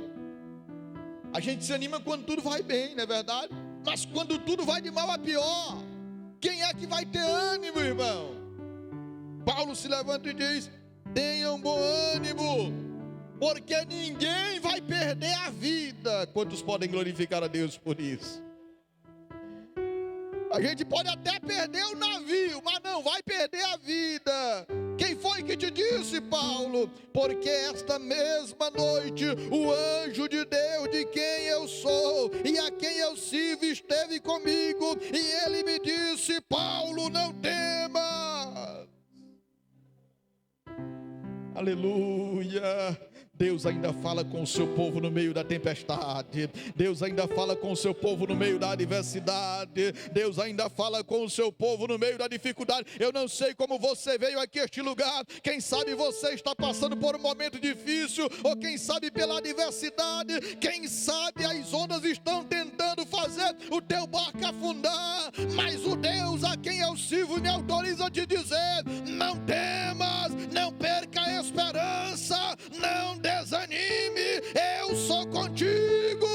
A gente se anima quando tudo vai bem, não é verdade? Mas quando tudo vai de mal a pior, quem é que vai ter ânimo, irmão? Paulo se levanta e diz: tenham bom ânimo, porque ninguém vai perder a vida. Quantos podem glorificar a Deus por isso? A gente pode até perder o navio, mas não vai perder a vida. Quem foi que te disse, Paulo? Porque esta mesma noite o anjo de Deus, de quem eu sou e a quem eu sirvo, esteve comigo, e ele me disse: Paulo, não temas. Aleluia. Deus ainda fala com o seu povo no meio da tempestade. Deus ainda fala com o seu povo no meio da adversidade. Deus ainda fala com o seu povo no meio da dificuldade. Eu não sei como você veio aqui a este lugar. Quem sabe você está passando por um momento difícil, ou quem sabe pela adversidade. Quem sabe as ondas estão tentando fazer o teu barco afundar. Mas o Deus a quem eu sirvo me autoriza a te dizer: não temas, não perca a esperança, não desanime, eu sou contigo.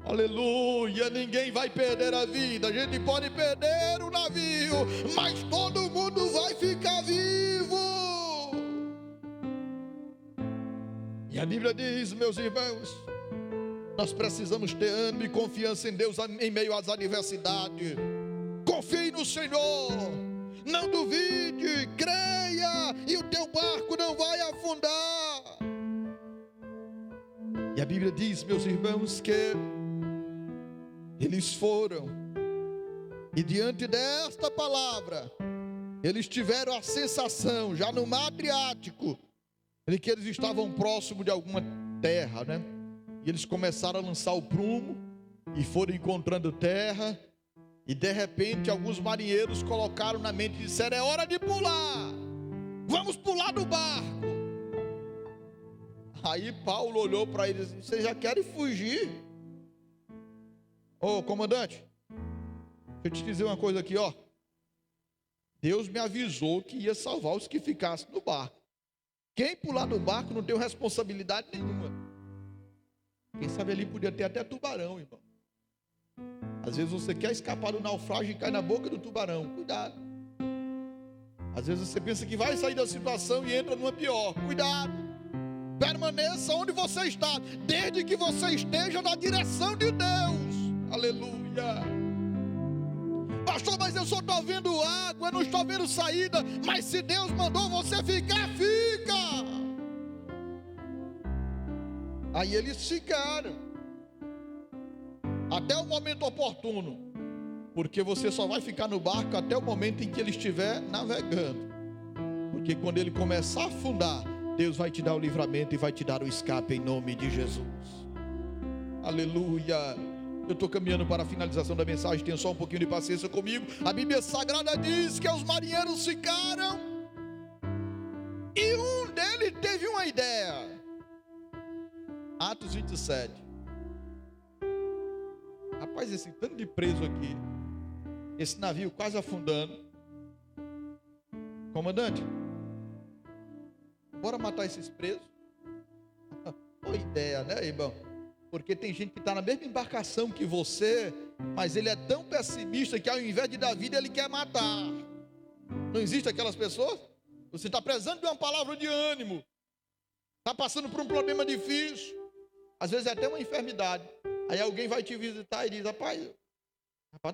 Aleluia. Ninguém vai perder a vida. A gente pode perder o navio, mas todo mundo vai ficar vivo. E a Bíblia diz, meus irmãos, nós precisamos ter ânimo e confiança em Deus em meio às adversidades. Confie no Senhor, não duvide, creia, e o teu barco não vai afundar. E a Bíblia diz, meus irmãos, que eles foram, e diante desta palavra, eles tiveram a sensação, já no mar Adriático, de que eles estavam próximos de alguma terra, né? E eles começaram a lançar o prumo, e foram encontrando terra. E de repente alguns marinheiros colocaram na mente e disseram: é hora de pular, vamos pular do barco. Aí Paulo olhou para eles e disse: vocês já querem fugir? Ô comandante, deixa eu te dizer uma coisa aqui, ó. Deus me avisou que ia salvar os que ficassem no barco. Quem pular do barco não tem responsabilidade nenhuma. Quem sabe ali podia ter até tubarão, irmão. Às vezes você quer escapar do naufrágio e cai na boca do tubarão. Cuidado. Às vezes você pensa que vai sair da situação e entra numa pior. Cuidado. Permaneça onde você está, desde que você esteja na direção de Deus. Aleluia. Pastor, mas eu só estou vendo água, eu não estou vendo saída. Mas se Deus mandou você ficar, fica. Aí eles ficaram até o momento oportuno, porque você só vai ficar no barco até o momento em que ele estiver navegando, porque quando ele começar a afundar, Deus vai te dar o livramento e vai te dar o escape em nome de Jesus. Aleluia. Eu estou caminhando para a finalização da mensagem, tenha só um pouquinho de paciência comigo. A Bíblia Sagrada diz que os marinheiros ficaram, e um deles teve uma ideia. Atos 27. Rapaz, esse tanto de preso aqui, esse navio quase afundando. Comandante, bora matar esses presos? Boa ideia, né, irmão? Porque tem gente que está na mesma embarcação que você, mas ele é tão pessimista que ao invés de dar vida, ele quer matar. Não existe aquelas pessoas? Você está precisando de uma palavra de ânimo. Está passando por um problema difícil. Às vezes é até uma enfermidade. Aí alguém vai te visitar e diz: rapaz,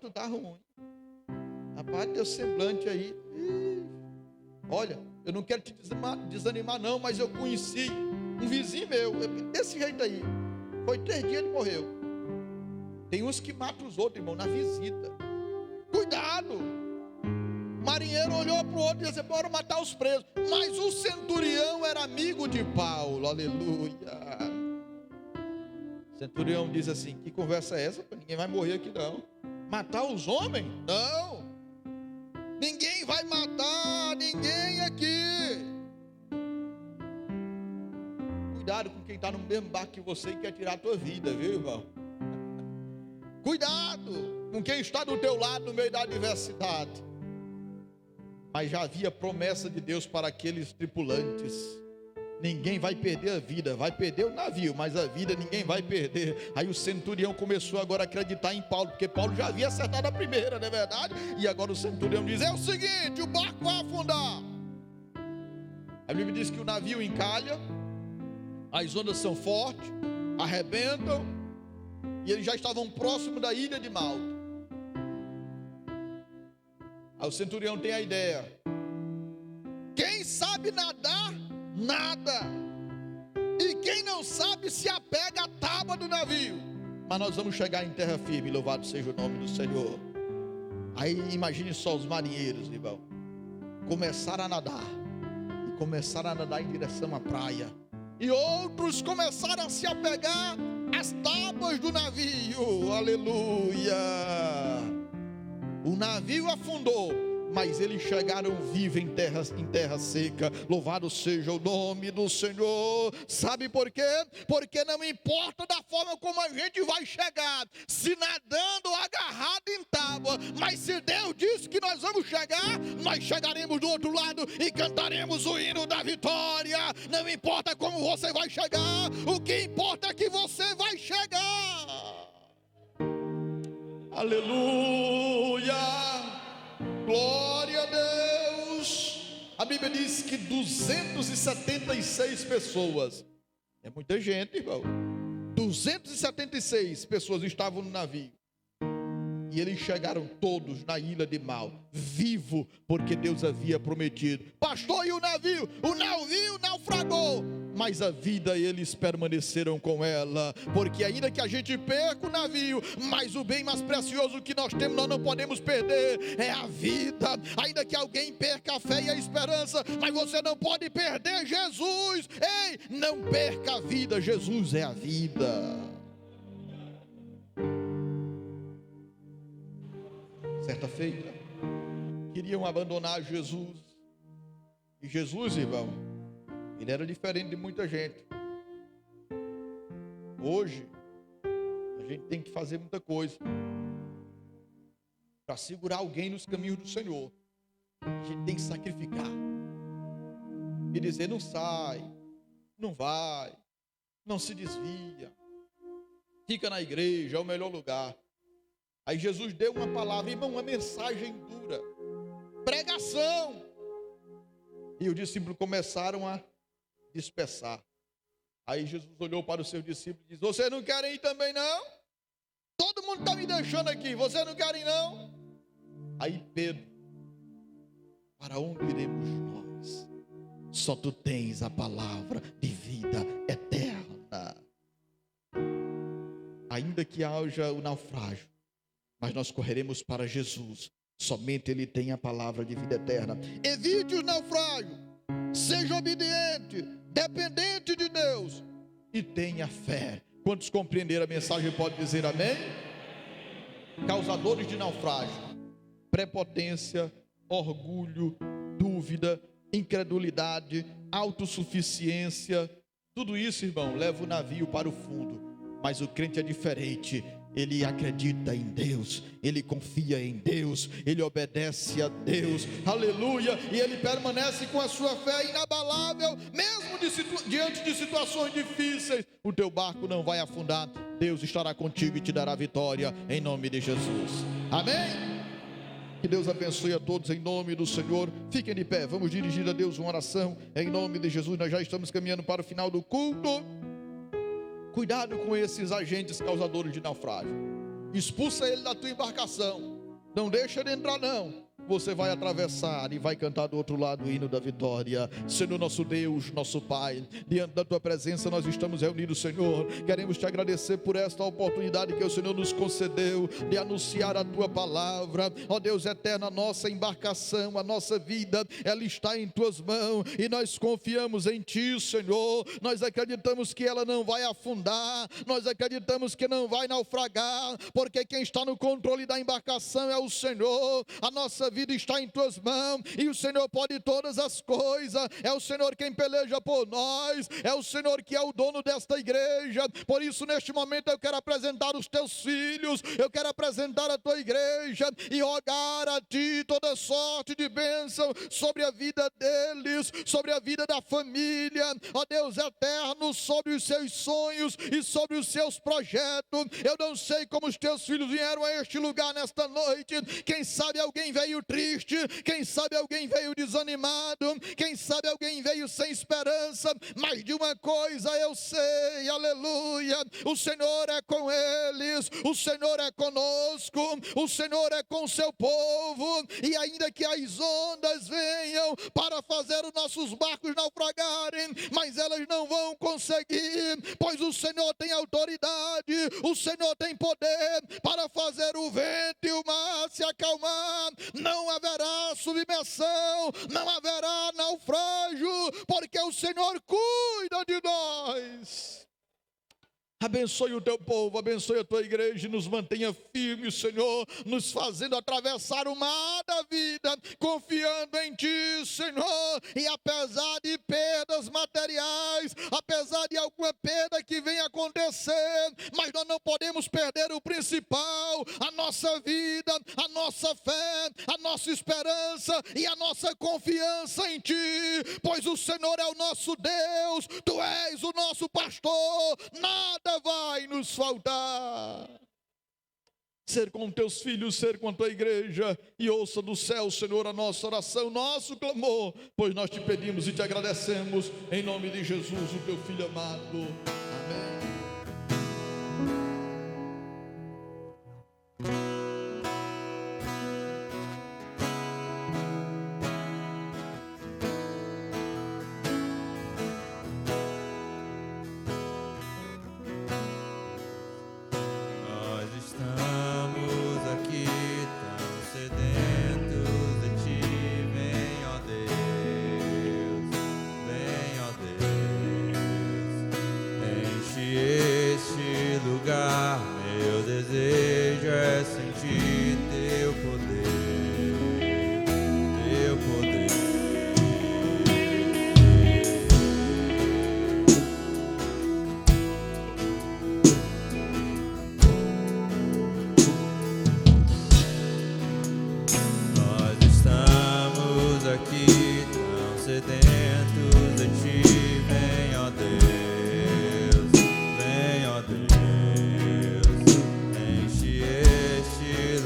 tu tá ruim. Rapaz, teu semblante aí. Olha, eu não quero te desanimar não, mas eu conheci um vizinho meu, desse jeito aí. Foi 3 dias e morreu. Tem uns que matam os outros, irmão, na visita. Cuidado. O marinheiro olhou para o outro e disse: bora matar os presos. Mas o centurião era amigo de Paulo. Aleluia. O centurião diz assim: que conversa é essa? Ninguém vai morrer aqui não. Matar os homens? Não. Ninguém vai matar ninguém aqui. Cuidado com quem está no mesmo barco que você e quer tirar a tua vida, viu, irmão? Cuidado com quem está do teu lado no meio da adversidade. Mas já havia promessa de Deus para aqueles tripulantes: ninguém vai perder a vida, vai perder o navio, mas a vida ninguém vai perder. Aí o centurião começou agora a acreditar em Paulo, porque Paulo já havia acertado a primeira, não é verdade? E agora o centurião diz: é o seguinte, o barco vai afundar. A Bíblia diz que o navio encalha, as ondas são fortes, arrebentam, e eles já estavam próximos da ilha de Malta. Aí o centurião tem a ideia: quem sabe nadar, nada. E quem não sabe se apega à tábua do navio. Mas nós vamos chegar em terra firme, louvado seja o nome do Senhor. Aí imagine só os marinheiros, irmão, começaram a nadar. E começaram a nadar em direção à praia. E outros começaram a se apegar às tábuas do navio. Aleluia. O navio afundou, mas eles chegaram vivos em terra seca. Louvado seja o nome do Senhor. Sabe por quê? Porque não importa da forma como a gente vai chegar, se nadando ou agarrado em tábua, mas se Deus disse que nós vamos chegar, nós chegaremos do outro lado e cantaremos o hino da vitória. Não importa como você vai chegar, o que importa é que você vai chegar. Aleluia. Glória a Deus. A Bíblia diz que 276 pessoas, é muita gente, irmão. 276 pessoas estavam no navio. E eles chegaram todos na ilha de Malta, vivo, porque Deus havia prometido. Pastor, e o navio? O navio naufragou, mas a vida eles permaneceram com ela. Porque ainda que a gente perca o navio, mas o bem mais precioso que nós temos, nós não podemos perder, é a vida. Ainda que alguém perca a fé e a esperança, mas você não pode perder Jesus. Ei, não perca a vida, Jesus é a vida. Certa feita, queriam abandonar Jesus. E Jesus, irmão, ele era diferente de muita gente. Hoje, a gente tem que fazer muita coisa para segurar alguém nos caminhos do Senhor. A gente tem que sacrificar e dizer: não sai, não vai, não se desvia, fica na igreja, é o melhor lugar. Aí Jesus deu uma palavra, irmão, uma mensagem dura, pregação. E os discípulos começaram a dispersar. Aí Jesus olhou para os seus discípulos e disse: vocês não querem ir também não? Todo mundo está me deixando aqui, vocês não querem não? Aí Pedro: para onde iremos nós? Só tu tens a palavra de vida eterna. Ainda que haja o naufrágio, mas nós correremos para Jesus. Somente Ele tem a palavra de vida eterna. Evite o naufrágio. Seja obediente, dependente de Deus e tenha fé. Quantos compreenderam a mensagem pode dizer amém? Causadores de naufrágio: prepotência, orgulho, dúvida, incredulidade, autossuficiência. Tudo isso, irmão, leva o navio para o fundo. Mas o crente é diferente. Ele acredita em Deus, ele confia em Deus, ele obedece a Deus, aleluia, e ele permanece com a sua fé inabalável, mesmo diante de situações difíceis. O teu barco não vai afundar, Deus estará contigo e te dará vitória, em nome de Jesus, amém? Que Deus abençoe a todos em nome do Senhor. Fiquem de pé, vamos dirigir a Deus uma oração em nome de Jesus. Nós já estamos caminhando para o final do culto. Cuidado com esses agentes causadores de naufrágio. Expulsa ele da tua embarcação. Não deixa ele entrar não. Você vai atravessar e vai cantar do outro lado o hino da vitória. Senhor nosso Deus, nosso Pai, diante da tua presença nós estamos reunidos, Senhor. Queremos te agradecer por esta oportunidade que o Senhor nos concedeu de anunciar a tua palavra. Ó Deus eterno, a nossa embarcação, a nossa vida, ela está em tuas mãos e nós confiamos em ti, Senhor. Nós acreditamos que ela não vai afundar, nós acreditamos que não vai naufragar, porque quem está no controle da embarcação é o Senhor. A nossa vida está em tuas mãos e o Senhor pode todas as coisas. É o Senhor quem peleja por nós, é o Senhor que é o dono desta igreja. Por isso neste momento eu quero apresentar os teus filhos, eu quero apresentar a tua igreja e rogar a ti toda sorte de bênção sobre a vida deles, sobre a vida da família, ó Deus eterno, sobre os seus sonhos e sobre os seus projetos. Eu não sei como os teus filhos vieram a este lugar nesta noite. Quem sabe alguém veio triste, quem sabe alguém veio desanimado, quem sabe alguém veio sem esperança, mas de uma coisa eu sei, aleluia, o Senhor é com eles, o Senhor é conosco, o Senhor é com o seu povo, e ainda que as ondas venham para fazer os nossos barcos naufragarem, mas elas não vão conseguir, pois o Senhor tem autoridade, o Senhor tem poder para fazer o vento e o mar se acalmar. Não haverá submersão, não haverá naufrágio, porque o Senhor cuida de nós. Abençoe o teu povo, abençoe a tua igreja e nos mantenha firmes, Senhor, nos fazendo atravessar o mar da vida, confiando em ti, Senhor. E apesar de perdas materiais, apesar de alguma perda que venha acontecer, mas nós não podemos perder o principal, a nossa vida, a nossa fé, a nossa esperança e a nossa confiança em ti, pois o Senhor é o nosso Deus, tu és o nosso pastor, nada vai nos faltar. Ser com teus filhos, ser com a tua igreja, e ouça do céu, Senhor, a nossa oração, nosso clamor, pois nós te pedimos e te agradecemos em nome de Jesus, o teu filho amado. Amém. Enche este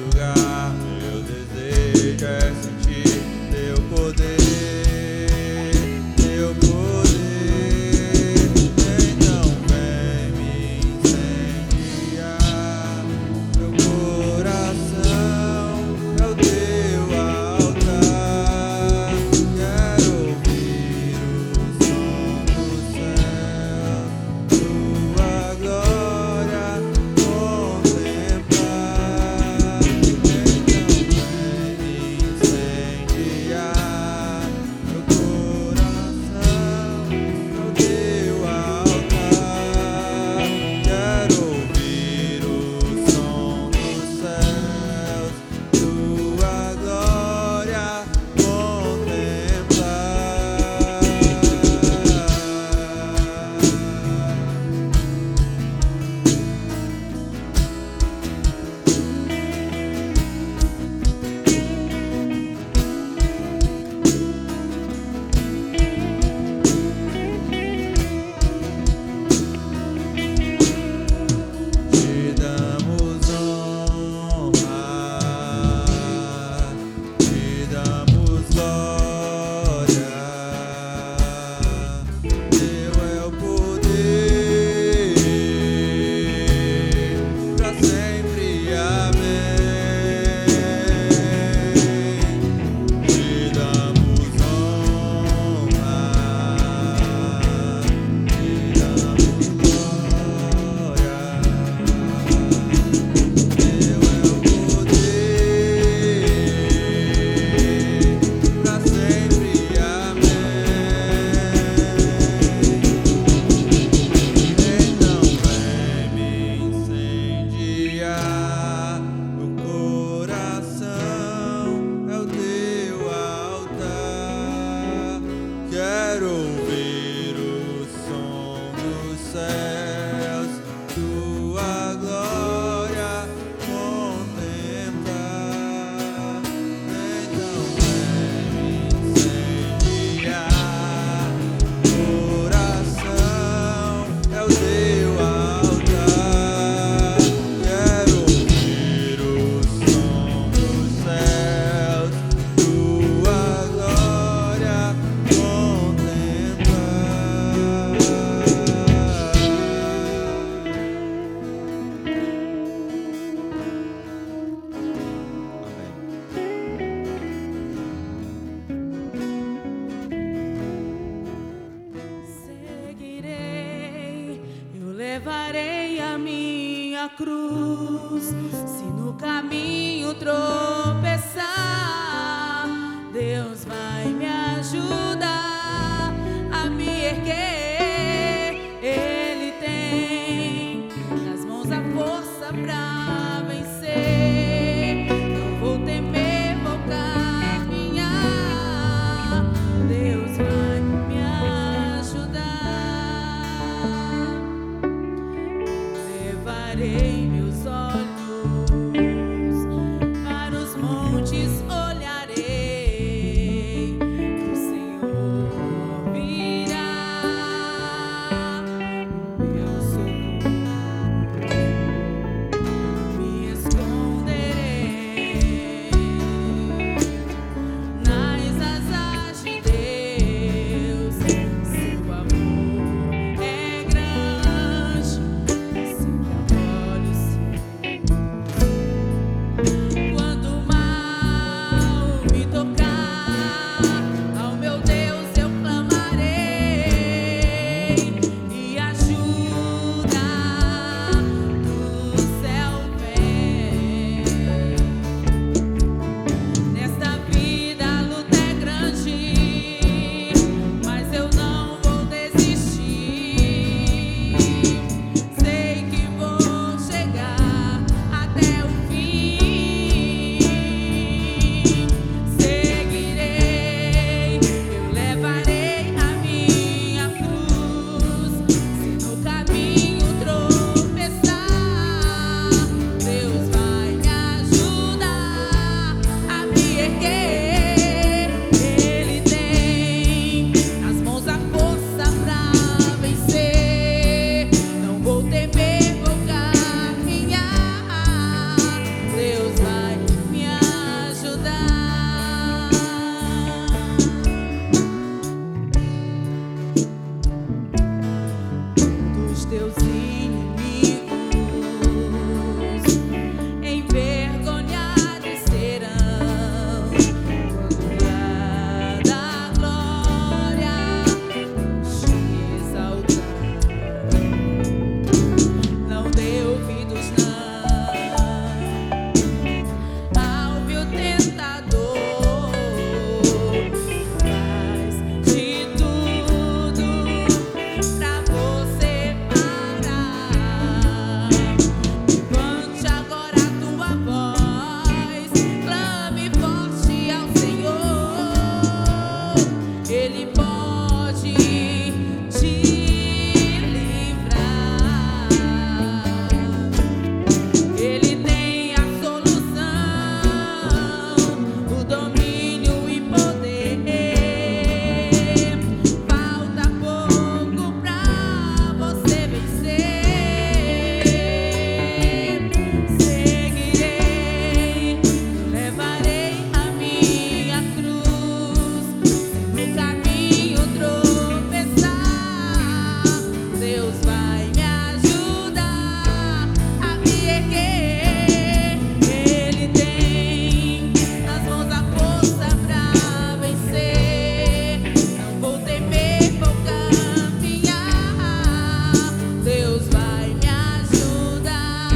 cruz. Se no caminho tropeçar, Deus vai me ajudar a me erguer. Ele tem nas mãos a força pra vencer. Não vou temer, vou caminhar. Deus vai me ajudar. Levarei meus olhos para os montes, olharei. O Senhor virá, meu socorro. Me esconderei nas asas de Deus. Seu amor é grande, sempre olhos. Quando o mal me tocar, ao meu Deus eu clamarei, e ajuda do céu vem. Nesta vida a luta é grande, mas eu não vou desistir. Sei que vou chegar até o fim. Seguirei, eu levarei a minha cruz. Se no caminho tropeçar, Deus vai me ajudar a me erguer. Ele tem nas mãos a força pra vencer. Não vou temer, vou caminhar. Deus vai me ajudar. Dos teus inimigos envergonhados serão quando lá da glória te exaltar. Não dê ouvidos não ao vil tentador. Faz de tudo pra você parar. Levante agora a tua voz, clame forte ao Senhor. Ele pode te livrar. Ele tem a solução, o domínio e poder. Falta pouco pra você vencer. Seguirei, levarei a minha cruz. Se no caminho tropeçar, Deus vai me ajudar a me erguer. Ele tem nas mãos a força pra vencer. Não vou temer, vou caminhar. Deus vai me ajudar.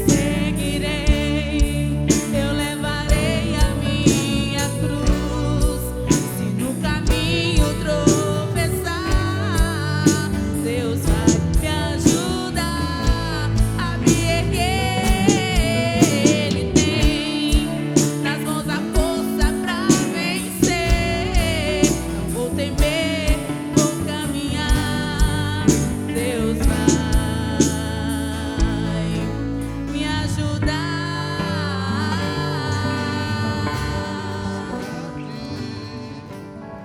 Seguirei, eu levarei a minha cruz. Se no caminho tropeçar, Deus vai me ajudar a me erguer. Ele tem nas mãos a força pra vencer. Não vou temer, vou caminhar. Deus vai me ajudar.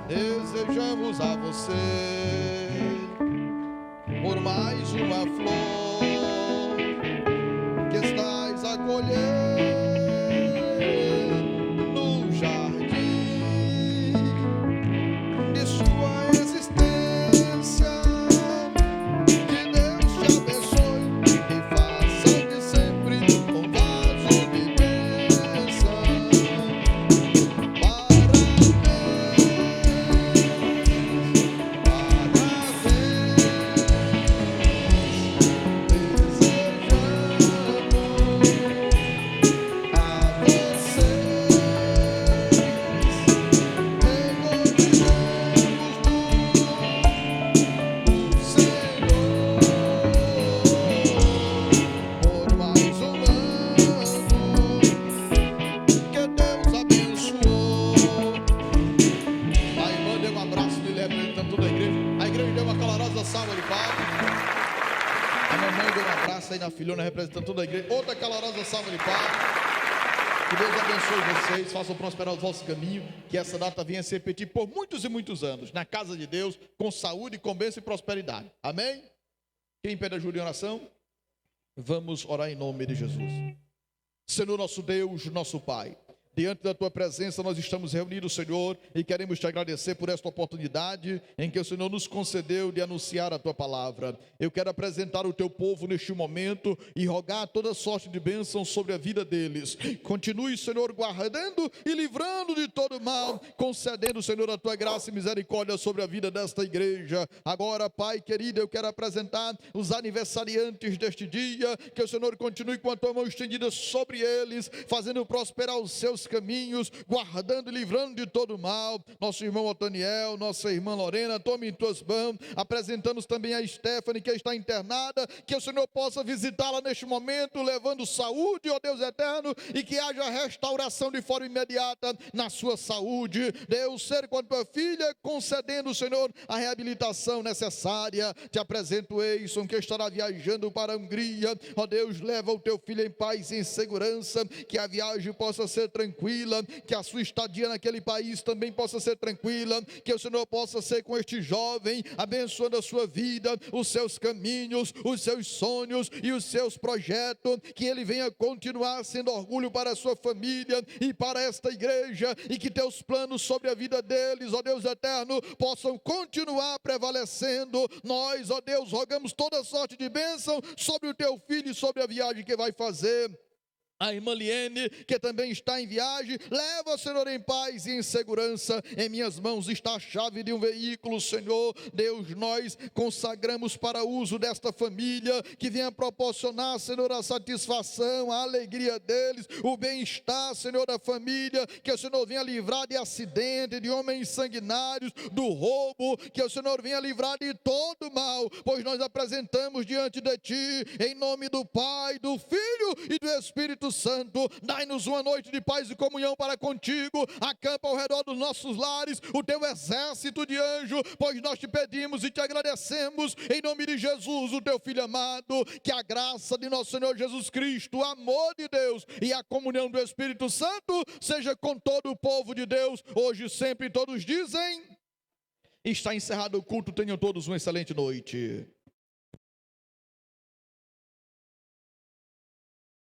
Desejamos a você por mais uma flor que estás a colher no jardim de sua existência. Que Deus te abençoe e faça de sempre um vaso de bênção. Parabéns, parabéns. abraço aí na filhona, representando toda a igreja. Outra calorosa salva de palmas. Que Deus abençoe vocês, façam prosperar o vosso caminho, que essa data venha se repetir por muitos e muitos anos, na casa de Deus, com saúde, com bênção e prosperidade. Amém? Quem pede ajuda em oração? Vamos orar em nome de Jesus. Senhor nosso Deus, nosso Pai, diante da Tua presença nós estamos reunidos, Senhor, e queremos Te agradecer por esta oportunidade em que o Senhor nos concedeu de anunciar a Tua palavra. Eu quero apresentar o Teu povo neste momento e rogar toda sorte de bênção sobre a vida deles. Continue, Senhor, guardando e livrando de todo mal, concedendo, Senhor, a Tua graça e misericórdia sobre a vida desta igreja. Agora, Pai querido, eu quero apresentar os aniversariantes deste dia, que o Senhor continue com a Tua mão estendida sobre eles, fazendo prosperar os seus caminhos, guardando e livrando de todo mal. Nosso irmão Otaniel, nossa irmã Lorena, tome em tuas mãos. Apresentamos também a Stephanie, que está internada, que o Senhor possa visitá-la neste momento, levando saúde, ó Deus eterno, e que haja restauração de forma imediata na sua saúde. Deus, ser com a tua filha, concedendo, Senhor, a reabilitação necessária. Te apresento o Eison, que estará viajando para a Hungria. Ó Deus, leva o teu filho em paz e em segurança, que a viagem possa ser tranquila, que a sua estadia naquele país também possa ser tranquila, que o Senhor possa ser com este jovem, abençoando a sua vida, os seus caminhos, os seus sonhos e os seus projetos, que ele venha continuar sendo orgulho para a sua família e para esta igreja, e que teus planos sobre a vida deles, ó Deus eterno, possam continuar prevalecendo. Nós, ó Deus, rogamos toda sorte de bênção sobre o teu filho e sobre a viagem que vai fazer. A irmã Liene, que também está em viagem, leva, Senhor, em paz e em segurança. Em minhas mãos está a chave de um veículo, Senhor. Deus, nós consagramos para o uso desta família, que venha proporcionar, Senhor, a satisfação, a alegria deles, o bem-estar, Senhor, da família. Que o Senhor venha livrar de acidente, de homens sanguinários, do roubo. Que o Senhor venha livrar de todo mal, pois nós apresentamos diante de Ti, em nome do Pai, do Filho e do Espírito Santo. Dai-nos uma noite de paz e comunhão para contigo. Acampa ao redor dos nossos lares o teu exército de anjos, pois nós te pedimos e te agradecemos em nome de Jesus, o teu filho amado. Que a graça de nosso Senhor Jesus Cristo, o amor de Deus e a comunhão do Espírito Santo seja com todo o povo de Deus, hoje e sempre. Todos dizem: está encerrado o culto. Tenham todos uma excelente noite.